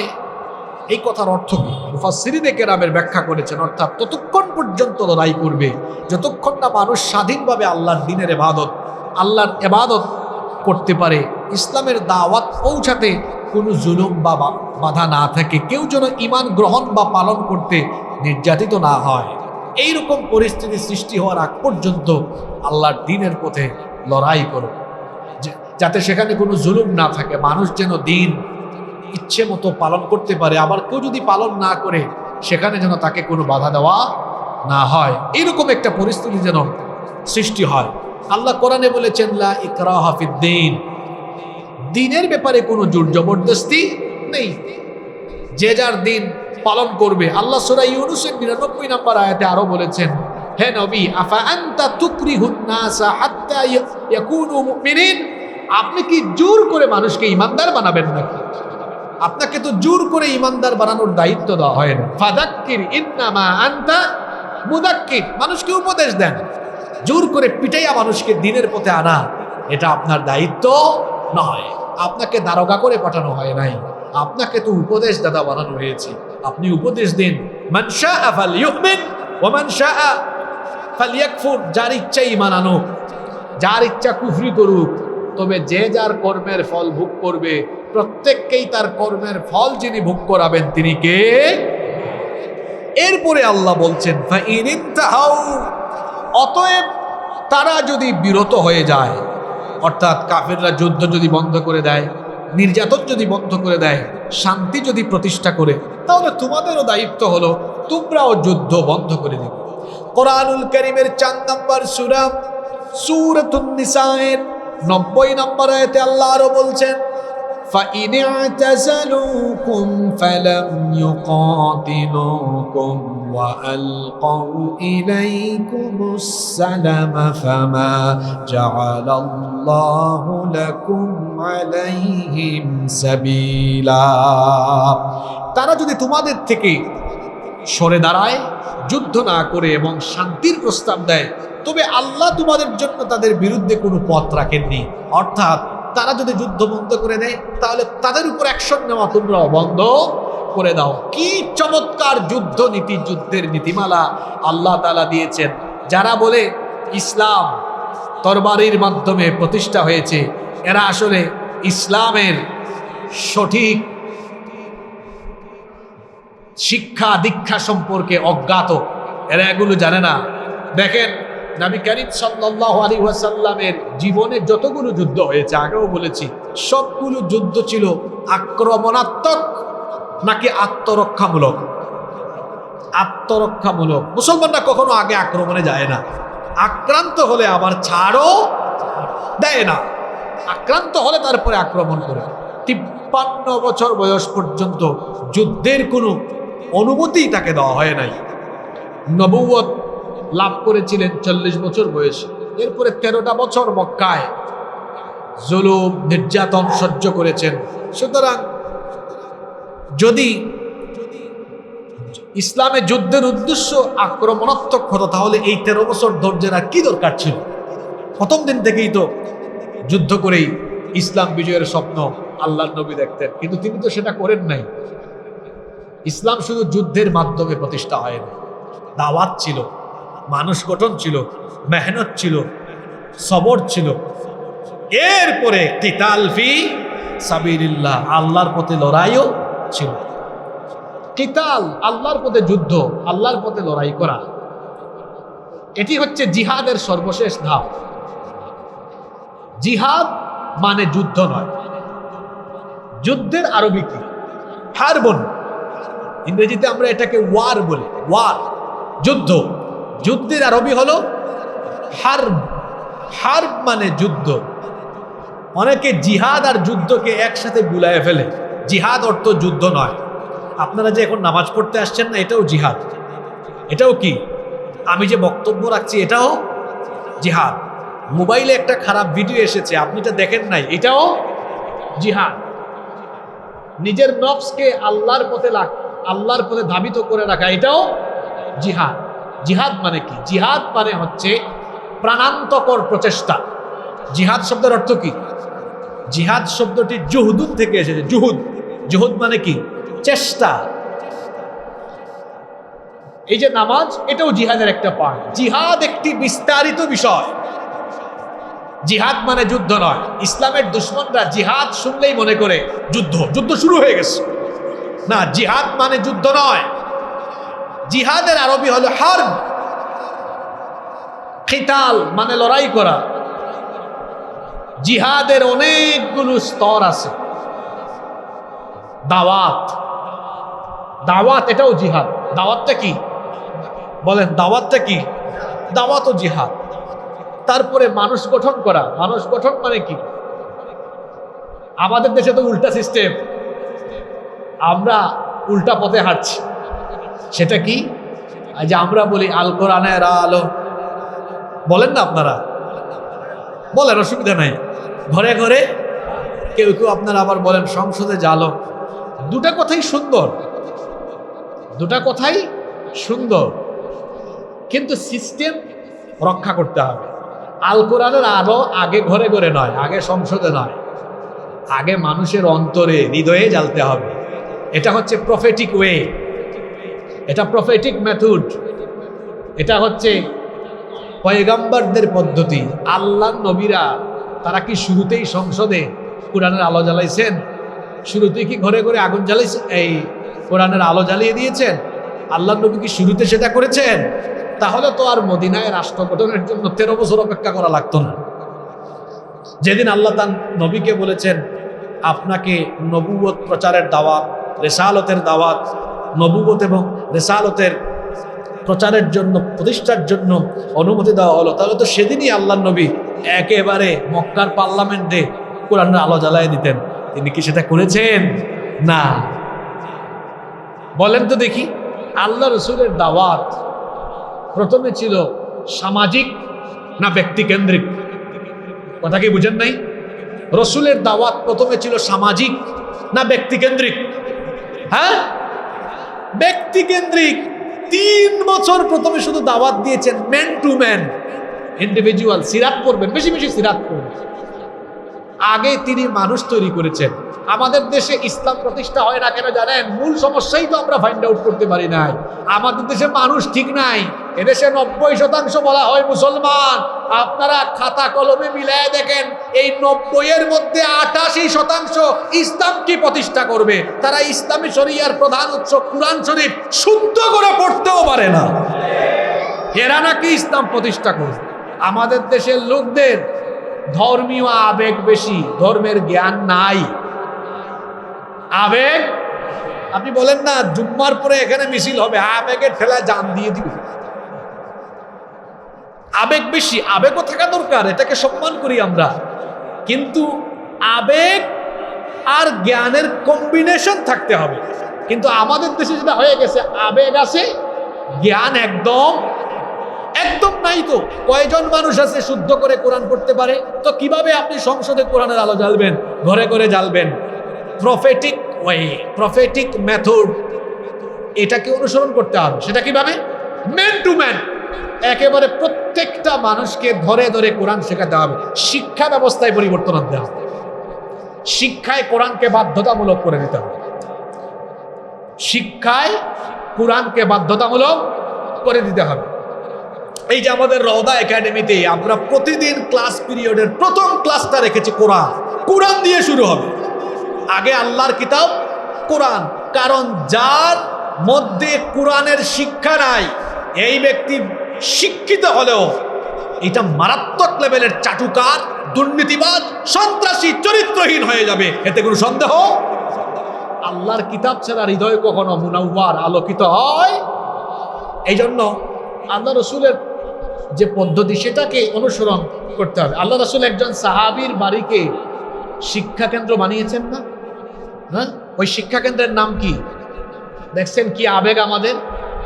এই কথার অর্থ কি? মুফাসসিরিনে কেরামের ব্যাখ্যা করেছেন, অর্থাৎ ততক্ষণ পর্যন্ত লড়াই করবে যতক্ষণ না মানুষ স্বাধীনভাবে আল্লাহর দ্বীনের আল্লাহর ইবাদত করতে পারে, ইসলামের দাওয়াত পৌঁছাতে কোনো জুলুম বা বাধা না থাকে, কেউ যেন ঈমান গ্রহণ বা পালন করতে নির্যাতিত না হয়। এইরকম পরিস্থিতি সৃষ্টি হওয়ার আগ পর্যন্ত আল্লাহর দ্বীনের পথে লড়াই করো, যাতে সেখানে কোনো জুলুম না থাকে, মানুষ যেন দিন ইচ্ছে মতো পালন করতে পারে। আবার কেউ যদি পালন না করে সেখানে যেন তাকে কোনো বাধা দেওয়া না হয়, এরকম একটা পরিস্থিতি যেন সৃষ্টি হয়। আল্লাহ কোরআনে বলেছেন লা ইকরাহা ফিদ্দীন, দিনের ব্যাপারে কোনো জোর জবরদস্তি নেই, যে যার দিন পালন করবে। আল্লাহ সূরা ইউনূসের ৯৯ নম্বর আয়াতে আরো বলেছেন, হে নবী, আফা আনতা তুকরিহুন নাসা হাত্তা ইয়াকুনু মুমিনিন, আপনি কি জোর করে মানুষকে ঈমানদার বানাবেন নাকি? আপনাকে তো জোর করে ঈমানদার বানানোর দায়িত্ব দেওয়া হয় না। ফাযাক্কির ইন্নামা আনতা মুযাক্কির, মানুষকে উপদেশ দেন। জোর করে পিটাইয়া মানুষকে দ্বীনের পথে আনা এটা আপনার দায়িত্ব নয়। আপনাকে দারোগা করে পাঠানো হয় নাই, আপনাকে তো উপদেশ দাতা বানানো হয়েছে। আপনি উপদেশ দিন, মান শাআ ফালইউমিন ওয়া মান শাআ ফালইয়াকফুর, যার ইচ্ছা ঈমান আনুক, যার ইচ্ছা কুফরি করুক, তবে যে যার কর্মের ফল ভোগ করবে। প্রত্যেককেই তার কর্মের ফল যিনি ভোগ করাবেন তিনি কে? এরপরে আল্লাহ বলছেন ফাইন ইনতাহাউ, অতএব তারা যদি বিরত হয়ে যায়, অর্থাৎ কাফেররা যুদ্ধ যদি বন্ধ করে দেয়, নির্যাতন যদি বন্ধ করে দেয়, শান্তি যদি প্রতিষ্ঠা করে, তাহলে তোমাদেরও দায়িত্ব হলো তোমরাও যুদ্ধ বন্ধ করে দিবে। কোরআনুল কারীমের ৪ নম্বর সূরা সূরাতুন নিসায়ের ৯০ নম্বর আয়াতে আল্লাহ আরো বলছেন فَإِنِ اعْتَزَلُوكُمْ فَلَمْ يُقَاتِلُوكُمْ وَأَلْقَوْا إِلَيْكُمُ السَّلَمَ فَمَا جَعَلَ اللَّهُ لَكُمْ عَلَيْهِمْ سَبِيلًا, তারা যদি তোমাদের থেকে সরে দাঁড়ায়, যুদ্ধ না করে এবং শান্তির প্রস্তাব দেয়, তবে আল্লাহ তোমাদের জন্য তাদের বিরুদ্ধে কোনো পথ রাখেননি। অর্থাৎ তারা যদি যুদ্ধ বন্ধ করে দেয়, তাহলে তাদের উপর অ্যাকশন নেওয়া তোমরাও বন্ধ করে দাও। কি চমৎকার যুদ্ধ নীতি, যুদ্ধের নীতিমালা আল্লাহ তাআলা দিয়েছেন। যারা বলে ইসলাম তরবারির মাধ্যমে প্রতিষ্ঠা হয়েছে, এরা আসলে ইসলামের সঠিক শিক্ষা দীক্ষা সম্পর্কে অজ্ঞাত, এরা এগুলো জানে না। দেখেন নবী করিম সাল্লাল্লাহু আলাইহি ওয়াসাল্লামের জীবনে যতগুলো যুদ্ধ হয়েছে, আগেও বলেছি, সবগুলো যুদ্ধ ছিল আক্রমণাত্মক নাকি আত্মরক্ষামূলক? আত্মরক্ষামূলক। মুসলমানরা কখনো আগে আক্রমণে যায় না, আক্রান্ত হলে আবার ছাড়ও দেয় না, আক্রান্ত হলে তারপরে আক্রমণ করে। ৫৩ বছর বয়স পর্যন্ত যুদ্ধের কোনো অনুমতি তাকে দেওয়া হয় নাই। নবুয়ত লাভ করেছিলেন ৪০ বছর বয়সে। এরপরে ১৩টা বছর মক্কায় জুলুম নির্যাতন সহ্য করেছেন। সুতরাং যদি ইসলামে যুদ্ধের উদ্দেশ্য আক্রমণাত্মক হতো, তাহলে এই ১৩ বছর ধৈর্যের আর কি দরকার ছিল? প্রথম দিন থেকেই তো যুদ্ধ করেই ইসলাম বিজয়ের স্বপ্ন আল্লাহর নবী দেখতেন, কিন্তু তিনি তো সেটা করেন নাই। ইসলাম শুধু যুদ্ধের মাধ্যমে প্রতিষ্ঠা হয়নি, দাওয়াত ছিল, মানুষ গঠন ছিল, মেহনত ছিল, সবর ছিল, এরপরে কিতাল ফি সাবিলিল্লাহ, আল্লাহর পথে লড়াইও ছিল। কিতাল আল্লাহর পথে যুদ্ধ, আল্লাহর পথে লড়াই করা। এটি হচ্ছে জিহাদের সর্বশেষ ধাপ। জিহাদ মানে যুদ্ধ নয়। যুদ্ধের আরবি কি? হারবন। ইংরেজিতে আমরা এটাকে ওয়ার বলি, ওয়ার, যুদ্ধ। যুদ্ধের আরবি হলো হারব। হারব মানে যুদ্ধ। অনেকে জিহাদ আর যুদ্ধকে একসাথে গুলায় ফেলে। জিহাদ অর্থ যুদ্ধ নয়। আপনারা যে এখন নামাজ পড়তে আসছেন না, এটাও জিহাদ। এটাও কি? আমি যে বক্তব্য রাখছি এটাও জিহাদ। মোবাইলে একটা খারাপ ভিডিও এসেছে, আপনি এটা দেখেন নাই, এটাও জিহাদ। নিজের নফসকে আল্লাহর পথে ধাবিত করে রাখা, এটাও জিহাদ। জিহাদ মানে কি? জিহাদ মানে হচ্ছে প্রাণান্তকর প্রচেষ্টা। জিহাদ শব্দের অর্থ কি? জিহাদ শব্দটি জুহুদুন থেকে এসেছে। জুহুদ, জুহুদ মানে কি? চেষ্টা। এই যে নামাজ, এটাও জিহাদের একটা পার্ট। জিহাদ একটি বিস্তারিত বিষয়। জিহাদ মানে যুদ্ধ নয়। ইসলামের দুশ্মনরা জিহাদ শুনলেই মনে করে যুদ্ধ, যুদ্ধ শুরু হয়ে গেছে। না, জিহাদ মানে যুদ্ধ নয়। জিহাদের আরবি হলো হারব। কিতাল মানে লড়াই করা। জিহাদের অনেকগুলো স্তর আছে। দাওয়াত, দাওয়াত এটাও জিহাদ। দাওয়াতটা কি বলেন? দাওয়াতটা কি? দাওয়াতও জিহাদ। তারপরে মানুষ গঠন করা। মানুষ গঠন মানে কি? আমাদের দেশে তো উল্টা সিস্টেম, আমরা উল্টা পথে হাঁটছি। সেটা কি? যে আমরা বলি আল কোরআনের আলো, বলেন না আপনারা? বলেন, অসুবিধা নাই। ঘরে ঘরে কেউ কেউ আপনারা আবার বলেন সংসদে জালো। দুটা কথাই সুন্দর, দুটা কথাই সুন্দর, কিন্তু সিস্টেম রক্ষা করতে হবে। আল কোরআনের আলো আগে ঘরে ঘরে নয়, আগে সংসদে নয়, আগে মানুষের অন্তরে, হৃদয়ে জ্বালতে হবে। এটা হচ্ছে প্রফেটিক ওয়ে, এটা প্রফেটিক মেথড, এটা হচ্ছে পয়গাম্বরদের পদ্ধতি। আল্লাহ নবীরা তারা কি শুরুতেই সংসদে কোরআনের আলো জ্বালাইছেন? শুরুতেই কি ঘরে ঘরে আগুন জ্বালাইছেন, এই কোরআনের আলো জ্বালিয়ে দিয়েছেন? আল্লাহ নবী কি শুরুতে সেটা করেছেন? তাহলে তো আর মদিনায় রাষ্ট্র গঠনের জন্য 13 বছর অপেক্ষা করা লাগতো না। যেদিন আল্লাহ তার নবীকে বলেছেন আপনাকে নবুয়ত প্রচারের দাওয়াত, রেসালতের দাওয়াত, নবুয়ত এবং রেসালতের প্রচারের জন্য, প্রতিষ্ঠার জন্য অনুমতি দেওয়া হলো, তাহলে তো সেদিনই আল্লাহ নবী একেবারে মক্কার পার্লামেন্টে কোরআনের আলো জ্বালায় দিতেন। তিনি কি সেটা করেছেন? না। বলেন তো দেখি, আল্লাহ রসুলের দাওয়াত প্রথমে ছিল সামাজিক না ব্যক্তিকেন্দ্রিক? কথা কি বুঝেন নাই? রসুলের দাওয়াত প্রথমে ছিল সামাজিক না ব্যক্তিকেন্দ্রিক? হ্যাঁ, ব্যক্তিকেন্দ্রিক। 3 বছর প্রথমে শুধু দাওয়াত দিয়েছেন ম্যান টু ম্যান, ইন্ডিভিজুয়াল। সিরাত পড়বেন, বেশি বেশি সিরাত পড়বেন। আগে তিনি মানুষ তৈরি করেছেন। আমাদের দেশে ইসলাম প্রতিষ্ঠা হয় না কেন জানেন? মূল সমস্যাই তো আমরা ফাইন্ড আউট করতে পারি নাই। আমাদের দেশে মানুষ ঠিক নাই। এদেশে 90% বলা হয় মুসলমান। আপনারা খাতা কলমে মিলায় দেখেন, এই 90-এর মধ্যে 88% ইসলাম কি প্রতিষ্ঠা করবে? তারা ইসলামী শরিয়ার প্রধান উৎস কুরআন শরীফ শুদ্ধ করে পড়তেও পারে না। এরা নাকি ইসলাম প্রতিষ্ঠা করবে। আমাদের দেশের লোকদের ধর্মীয় আবেগ বেশি, ধর্মের জ্ঞান নাই। আবেগ, আপনি বলেন না জুম্মার পরে এখানে মিছিল হবে, আবেগের ঠেলা জান দিয়ে দিবে। আবেগ বেশি। আবেগও থাকা দরকার, এটাকে সম্মান করি আমরা, কিন্তু আবেগ আর জ্ঞানের কম্বিনেশন থাকতে হবে। কিন্তু আমাদের দেশে যেটা হয়ে গেছে, আবেগ আছে, জ্ঞান একদম নাই। তো কয়জন মানুষ আছে শুদ্ধ করে কোরআন পড়তে পারে? তো কিভাবে আপনি সংসদে কোরআনের আলো জ্বালবেন, ঘরে ঘরে জ্বালবেন? প্রফেটিক ওয়ে, প্রফেটিক মেথড, এটাকে অনুসরণ করতে হবে। সেটা কিভাবে? ম্যান টু ম্যান, একেবারে প্রত্যেকটা মানুষকে ধরে ধরে কোরআন শেখাতে হবে। শিক্ষা ব্যবস্থায় পরিবর্তন আনতে হবে। শিক্ষায় কোরআনকে বাধ্যতামূলক করে দিতে হবে। শিক্ষায় কোরআনকে বাধ্যতামূলক করে দিতে হবে। এই যে আমাদের রওদা একাডেমিতে আমরা প্রতিদিন ক্লাস পিরিয়ডের প্রথম ক্লাসটা রেখেছি কোরআন। কোরআন দিয়ে শুরু হবে। আগে আল্লাহর কিতাব কোরআন। কারণ যার মধ্যে কোরআনের শিক্ষা নাই, এই ব্যক্তি শিক্ষিত হলেও এটা মারাত্মক লেভেলের চাটুকার, দুর্নীতিবাজ, সন্ত্রাসী, চরিত্রহীন হয়ে যাবে, এতে কোনো সন্দেহ। আল্লাহর কিতাব ছাড়া হৃদয় কখনো মুনাওয়ার, আলোকিত হয়? এই জন্য আল্লাহ রসুলের যে পদ্ধতি সেটাকে অনুসরণ করতে হবে। আল্লাহ রসুল একজন সাহাবীর বাড়িকে শিক্ষা কেন্দ্র বানিয়েছেন না? হ্যাঁ, ওই শিক্ষা কেন্দ্রের নাম কি? দেখছেন কি আবেগ আমাদের,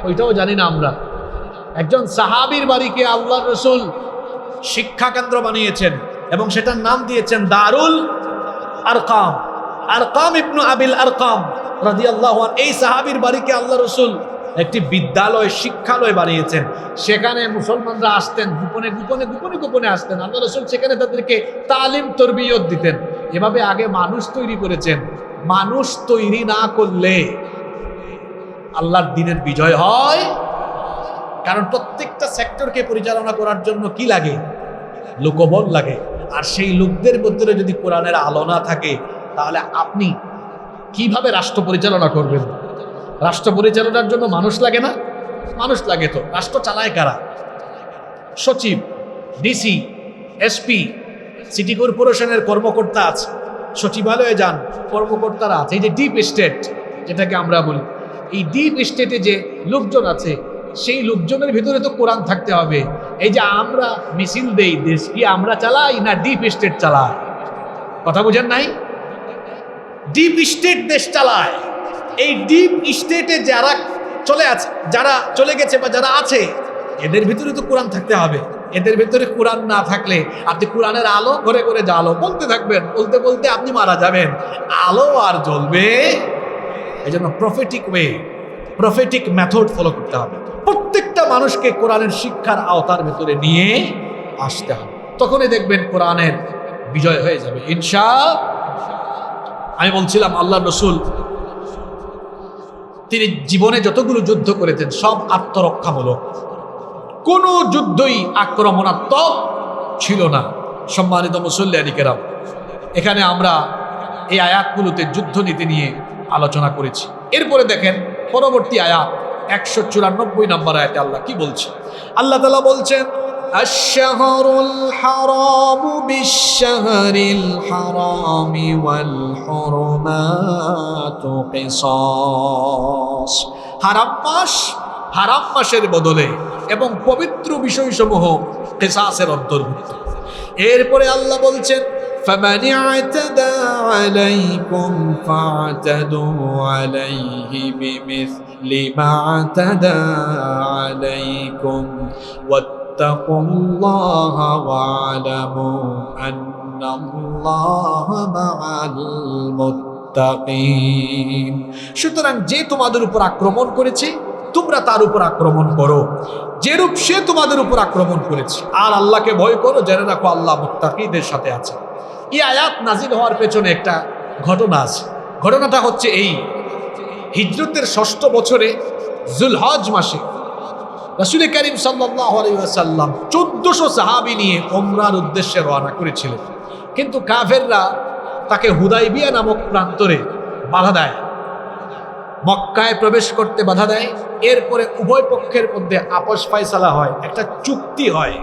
ওইটাও জানি না আমরা। একজন সাহাবীর বাড়িকে আল্লাহ রসুল শিক্ষা কেন্দ্র বানিয়েছেন এবং সেটার নাম দিয়েছেন দারুল আরকাম। আরকাম ইবনু আবিল আরকাম রাদিয়াল্লাহু আনহু, এই সাহাবীর বাড়িকে আল্লাহ রসুল একটি বিদ্যালয়, শিক্ষালয় বানিয়েছেন। সেখানে মুসলমানরা আসতেন, গোপনে গোপনে গোপনে গোপনে আসতেন। আল্লাহ রসুল সেখানে তাদেরকে তালিম তরবিয়ত দিতেন। এভাবে আগে মানুষ তৈরি করেছেন। মানুষ তৈরি না করলে আল্লাহর দ্বীনের বিজয় হয়। কারণ প্রত্যেকটা সেক্টরকে পরিচালনা করার জন্য কি লাগে? লোকবল লাগে। আর সেই লোকদের মধ্যে যদি কোরআনের আলো না থাকে, তাহলে আপনি কিভাবে রাষ্ট্র পরিচালনা করবেন? রাষ্ট্র পরিচালনার জন্য মানুষ লাগে না? মানুষ লাগে। তো রাষ্ট্র চালায় কারা? সচিব, ডিসি, এসপি, সিটি কর্পোরেশনের কর্মকর্তা আছে, সচিবালয়ে যান, কর্মকর্তারা আছে। এই যে ডিপ স্টেট যেটাকে আমরা বলি, এই ডিপ স্টেটে যে লোকজন আছে, সেই লোকজনের ভিতরে তো কোরআন থাকতে হবে। এই যে আমরা মিছিল দেই, দেশ কি আমরা চালাই না ডিপ স্টেট চালায়? কথা বুঝেন নাই? ডিপ স্টেট দেশ চালায়। এই ডিপ স্টেটে যারা চলে গেছে বা যারা আছে, এদের ভিতরে তো কোরআন থাকতে হবে। এদের ভিতরে কোরআন না থাকলে আপনি কোরআনের আলো ঘরে ঘরে জ্বালো বলতে থাকবেন, বলতে বলতে আপনি মারা যাবেন, আলো আর জ্বলবে। এই জন্য prophetic way, prophetic method follow করতে হবে। প্রত্যেকটা মানুষকে কোরআনের শিক্ষার আওতার ভেতরে নিয়ে আসতে হবে, তখনই দেখবেন কোরআনের বিজয় হয়ে যাবে ইনশাআল্লাহ। আমি বলছিলাম আল্লাহ রসুল তিনি জীবনে যতগুলো যুদ্ধ করেছেন সব আত্মরক্ষামূলক, কোনো যুদ্ধই আক্রমণাত্মক ছিল না। সম্মানিত মুসল্লিয়ানি কেরাম, এখানে আমরা এই আয়াতগুলোতে যুদ্ধনীতি নিয়ে আলোচনা করেছি। এরপরে দেখেন পরবর্তী আয়াত 194 নম্বর আয়াতে আল্লাহ কি বলছে? আল্লাহ তাআলা বলছেন, আশ-শাহরুল হারামু বিশ-শাহরিল হারামি ওয়াল হুরুমাতু কিসাস। হারাম মাসের বদলে এবং পবিত্র বিষয়সমূহ কিসাসের অন্তর্ভুক্ত। এরপরে আল্লাহ বলছেন, فمن اعتدى عليكم فاعتدوا عليه بمثل ما اعتدى عليكم واتقوا الله واعلموا أن الله مع المتقين। সুতরাং যে তোমাদের উপর আক্রমণ করেছে তোমরা তার উপর আক্রমণ করো, যেরূপ সে তোমাদের উপর আক্রমণ করেছে, আর আল্লাহকে ভয় করো, জেনে রাখো আল্লাহ মুত্তাকিদের সাথে আছে। এই আয়াত নাজিল হওয়ার পেছনে একটা ঘটনা আছে। ঘটনাটা হচ্ছে এই, হিজরতের 6ষ্ঠ বছরে যুলহজ মাসে রাসূল করিম সাল্লাল্লাহু আলাইহি ওয়াসাল্লাম 1400 সাহাবী নিয়ে উমরার উদ্দেশ্যে রওনা করেছিলেন। কিন্তু কাফেররা তাকে হুদাইবিয়া নামক প্রান্তরে বাধা দেয়, মক্কায় প্রবেশ করতে বাধা দেয়। এরপরে উভয় পক্ষের মধ্যে আপোষ ফায়সালা হয়, একটা চুক্তি হয়।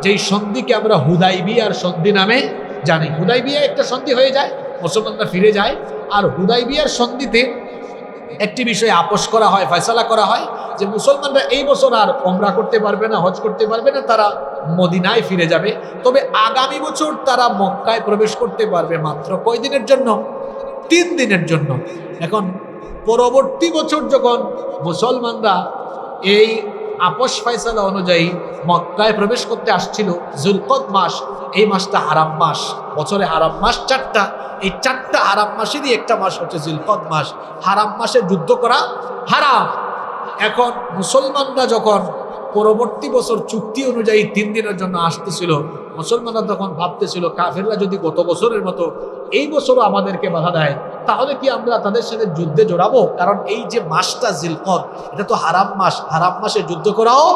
যেই সন্ধিকে আমরা হুদাইবিয়ার সন্ধি নামে জানি। হুদাইবিয়া একটা সন্ধি হয়ে যায়, মুসলমানরা ফিরে যায়। আর হুদাইবিয়ার সন্ধিতে একটি বিষয়ে আপোষ করা হয়, ফয়সালা করা হয় যে মুসলমানরা এই বছর আর উমরা করতে পারবে না, হজ করতে পারবে না, তারা মদিনায় ফিরে যাবে। তবে আগামী বছর তারা মক্কায় প্রবেশ করতে পারবে মাত্র কয় দিনের জন্য? 3 দিনের জন্য। এখন পরবর্তী বছর যখন মুসলমানরা এই আপোষ ফয়সালা অনুযায়ী মক্কায় প্রবেশ করতে আসছিল, যুলকদ মাস, এই মাসটা হারাম মাস। বছরে হারাম মাস 4টা, এই 4টা হারাম মাসেরই একটা মাস হচ্ছে যুলকদ মাস। হারাম মাসে যুদ্ধ করা হারাম। এখন মুসলমানরা যখন পরবর্তী বছর চুক্তি অনুযায়ী 3 দিনের জন্য আসতেছিল, মুসলমানরা তখন ভাবতেছিল কাফেররা যদি গত বছরের মতো এই বছরও আমাদেরকে বাধা দেয়, তাহলে কি আমরা তাদের সাথে যুদ্ধে জড়াবো? কারণ এই যে মাসটা জিলকদ, এটা তো হারাম মাস, হারাম মাসে যুদ্ধ করাও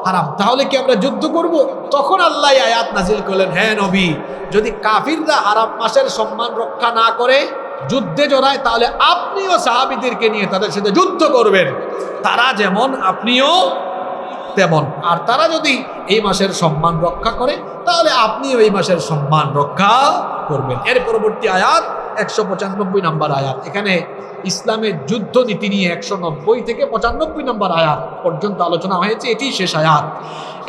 হারাম, তাহলে কি আমরা যুদ্ধ করব? তখন আল্লাহ আয়াত নাজিল করলেন, হ্যাঁ নবী, যদি কাফিররা হারাম মাসের সম্মান রক্ষা না করে যুদ্ধে জড়ায়, তাহলে আপনিও সাহাবীদেরকে নিয়ে তাদের সাথে যুদ্ধ করবেন। তারা যেমন আপনিও তেমন। আর তারা যদি এই মাসের সম্মান রক্ষা করে তাহলে আপনি ওই মাসের সম্মান রক্ষা করবেন। এর পরবর্তী আয়াত 195 নম্বর আয়াত। এখানে ইসলামের যুদ্ধ নীতি নিয়ে 190 থেকে 95 নম্বর আয়াত পর্যন্ত আলোচনা হয়েছে, এটি শেষ আয়াত।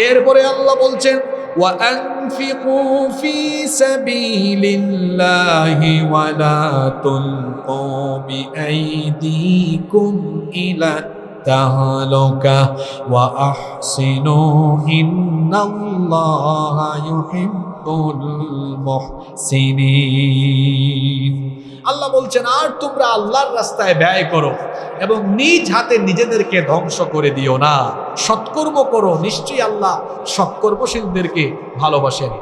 এরপরে আল্লাহ বলছেন وَأَنفِقُوا فِي سَبِيلِ اللَّهِ وَلَا تُلْقُوا بِأَيْدِيكُمْ إِلَى التَّهْلُكَةِ وَأَحْسِنُوا إِنَّ اللَّهَ يُحِبُّ الْمُحْسِنِينَ। আল্লাহ বলছেন, আর তোমরা আল্লাহর রাস্তায় ব্যয় করো এবং নিজ হাতে নিজেদেরকে ধ্বংস করে দিও না, সৎকর্ম করো, নিশ্চয়ই আল্লাহ সৎকর্মশীলদেরকে ভালোবাসেন।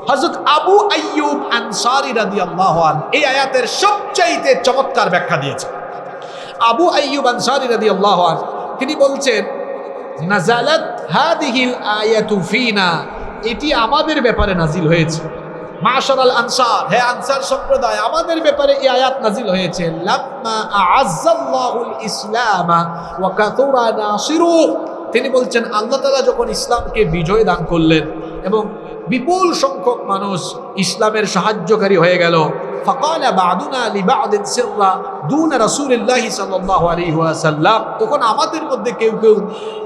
হযরত আবু আইয়ুব আনসারী রাদিয়াল্লাহু আনহু এই আয়াতের সবচাইতে চমৎকার ব্যাখ্যা দিয়েছেন। আবু আইয়ুব আনসারী রাদিয়াল্লাহু আনহু তিনি বলছেন, নাযালাত হাদিহিল আয়াতু ফিনা, এটি আমাদের ব্যাপারে নাজিল হয়েছে। মাশারাল আনসার, হে আনসার সম্প্রদায়, আমাদের ব্যাপারে এই আয়াত নাজিল হয়েছে। লাম্মা আ'আজ্জাল্লাহুল ইসলাম ওয়া কাতুরা নাসিরু, তিনি বলছেন আল্লাহ তাআলা যখন ইসলামকে বিজয় দান করলেন এবং বিপুল সংখ্যক মানুষ ইসলামের সাহায্যকারী হয়ে গেল, ফাকালা বা'দুনা লিবা'দিন সিররা দুনা রাসূলিল্লাহি সাল্লাল্লাহু আলাইহি ওয়াসাল্লাম, তখন আমাদের মধ্যে কেউ কেউ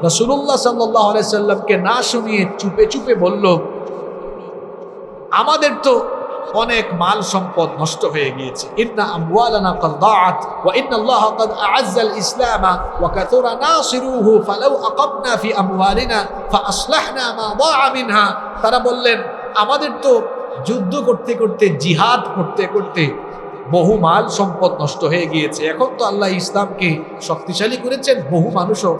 রাসূলুল্লাহ সাল্লাল্লাহু আলাইহি সাল্লামকে না শুনিয়ে চুপে চুপে বলল, আমাদের তো অনেক মাল সম্পদ নষ্ট হয়ে গিয়েছে। ইন্না আমওয়ালানা ক্বাদ দাআত ওয়া ইন্নাল্লাহা ক্বাদ আ'আজ্জাল ইসলামা ওয়া কাতুরা নাসিরুহু ফালাউ আকাবনা ফি আমওয়ালিনা ফাআসলাহনা মা দাআ মিনহা। তারা বললেন, আমাদের তো যুদ্ধ করতে করতে, জিহাদ করতে করতে বহু মাল সম্পদ নষ্ট হয়ে গিয়েছে। এখন তো আল্লাহ ইসলামকে শক্তিশালী করেছেন, বহু মানুষও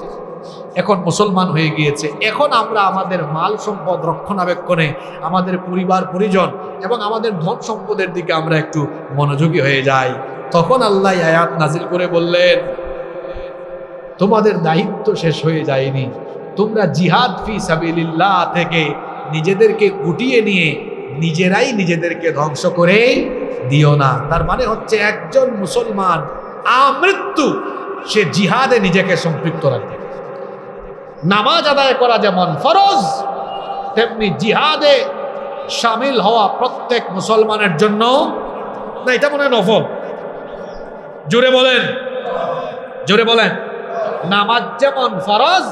এখন মুসলমান হয়ে গিয়েছে। এখন আমরা আমাদের মাল সম্পদ রক্ষণাবেক্ষণে, আমাদের পরিবার পরিজন এবং আমাদের ধন সম্পদের দিকে আমরা একটু মনোযোগী হয়ে যাই। তখন আল্লাহ আয়াত নাজিল করে বললেন, তোমাদের দায়িত্ব শেষ হয়ে যায়নি, তোমরা জিহাদ ফি সাবিলিল্লাহ থেকে নিজেদেরকে গুটিয়ে নিয়ে নিজেরাই নিজেদেরকে ধ্বংস করে দিও না। তার মানে হচ্ছে একজন মুসলমান আমৃত্যু সে জিহাদে নিজেকে সম্পৃক্ত রাখবে। নামাজ আদায় করা যেমন ফরজ, তেমনি জিহাদে শামিল হওয়া প্রত্যেক মুসলমানের জন্য, না এটা মনে হয় নফল, জোরে বলেন, জোরে বলেন, নামাজ যেমন ফরজ,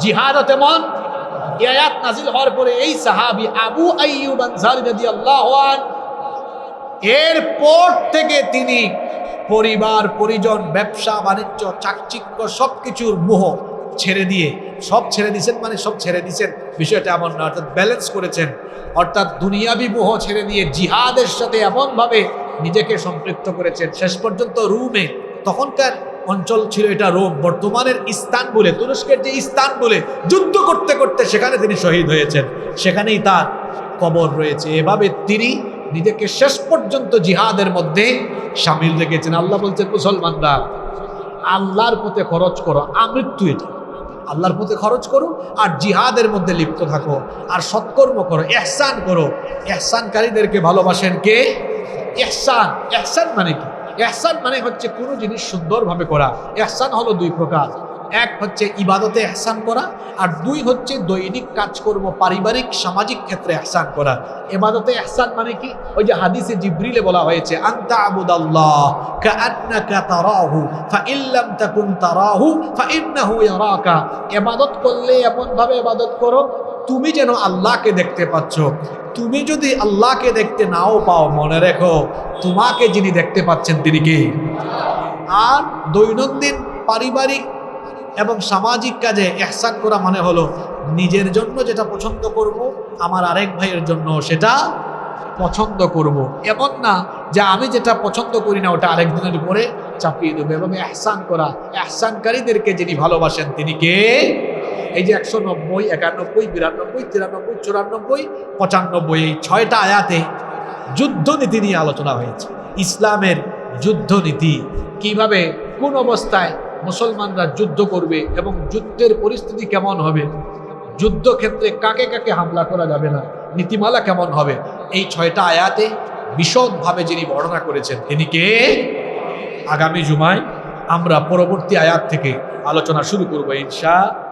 জিহাদও তেমন। এই আয়াত নাজিল হওয়ার পরে এই সাহাবী আবু আইয়ুব আনসারী রাদিয়াল্লাহু আনহু এরপর থেকে তিনি পরিবার পরিজন, ব্যবসা বাণিজ্য, চাকচিক্য সবকিছুর মোহ ছেড়ে দিয়ে, সব ছেড়ে দিয়েছেন, মানে সব ছেড়ে দিয়েছেন বিষয়টা এমন না, অর্থাৎ ব্যালেন্স করেছেন, অর্থাৎ দুনিয়াবি মোহ ছেড়ে দিয়ে জিহাদের সাথে এমনভাবে নিজেকে সম্পৃক্ত করেছেন। শেষ পর্যন্ত রোমে, তখনকার অঞ্চল ছিল এটা রোম, বর্তমানের ইস্তানবুলে, তুরস্কের যে ইস্তানবুলে যুদ্ধ করতে করতে সেখানে তিনি শহীদ হয়েছেন, সেখানেই তার কবর রয়েছে। এভাবে তিনি নিজেকে শেষ পর্যন্ত জিহাদের মধ্যে শামিল রেখেছেন। আল্লাহ বলছেন, মুসলমানরা আল্লাহর পথে খরচ করো, আমৃত্যু এটা, আল্লাহর পথে খরচ করো আর জিহাদের মধ্যে লিপ্ত থাকো আর সৎকর্ম করো, ইহসান করো। ইহসানকারীদেরকে ভালোবাসেন কে? ইহসান, ইহসান মানে কি? ইহসান মানে হচ্ছে কোনো জিনিস সুন্দরভাবে করা। ইহসান হলো দুই প্রকার, এক হচ্ছে ইবাদতে ইহসান করা, আর দুই হচ্ছে দৈনিক কাজকর্ম, পারিবারিক সামাজিক ক্ষেত্রে ইহসান করা। ইবাদতে ইহসান মানে কি? ওই যে হাদিসে জিবরিলে বলা হয়েছে, আনতা আবুদাল্লাহ কাআন্নাকা তারাহু ফাইন লাম তাকুন তারাহু ফাইন্নাহু ইয়ারাকা। ইবাদত করলে এমন ভাবে ইবাদত করো তুমি যেন আল্লাহকে দেখতে পাচ্ছ। তুমি যদি আল্লাহকে দেখতে নাও পাও, মনে রেখো তোমাকে যিনি দেখতে পাচ্ছেন তিনি কে? আর দৈনন্দিন পারিবারিক এবং সামাজিক কাজে ইহসান করা মানে হলো নিজের জন্য যেটা পছন্দ করব, আমার আরেক ভাইয়ের জন্য সেটা পছন্দ করব। এমন না যে আমি যেটা পছন্দ করি না ওটা আরেকজনের উপরে চাপিয়ে দেবে। এবং ইহসান করা, ইহসানকারীদেরকে যিনি ভালোবাসেন তিনি কে? এই যে 190, 91, 92, 93, 94, 95, এই 6টা আয়াতে যুদ্ধনীতি নিয়ে আলোচনা হয়েছে। ইসলামের যুদ্ধনীতি, কিভাবে কোন অবস্থায় মুসলমানরা যুদ্ধ করবে এবং যুদ্ধের পরিস্থিতি কেমন হবে, যুদ্ধক্ষেত্রে কাকে কাকে হামলা করা যাবে না, নীতিমালা কেমন হবে, এই 6টা আয়াতে বিশদভাবে যিনি বর্ণনা করেছেন তিনি কে? আগামী জুমায় আমরা পরবর্তী আয়াত থেকে আলোচনা শুরু করবো ইনশাআল্লাহ।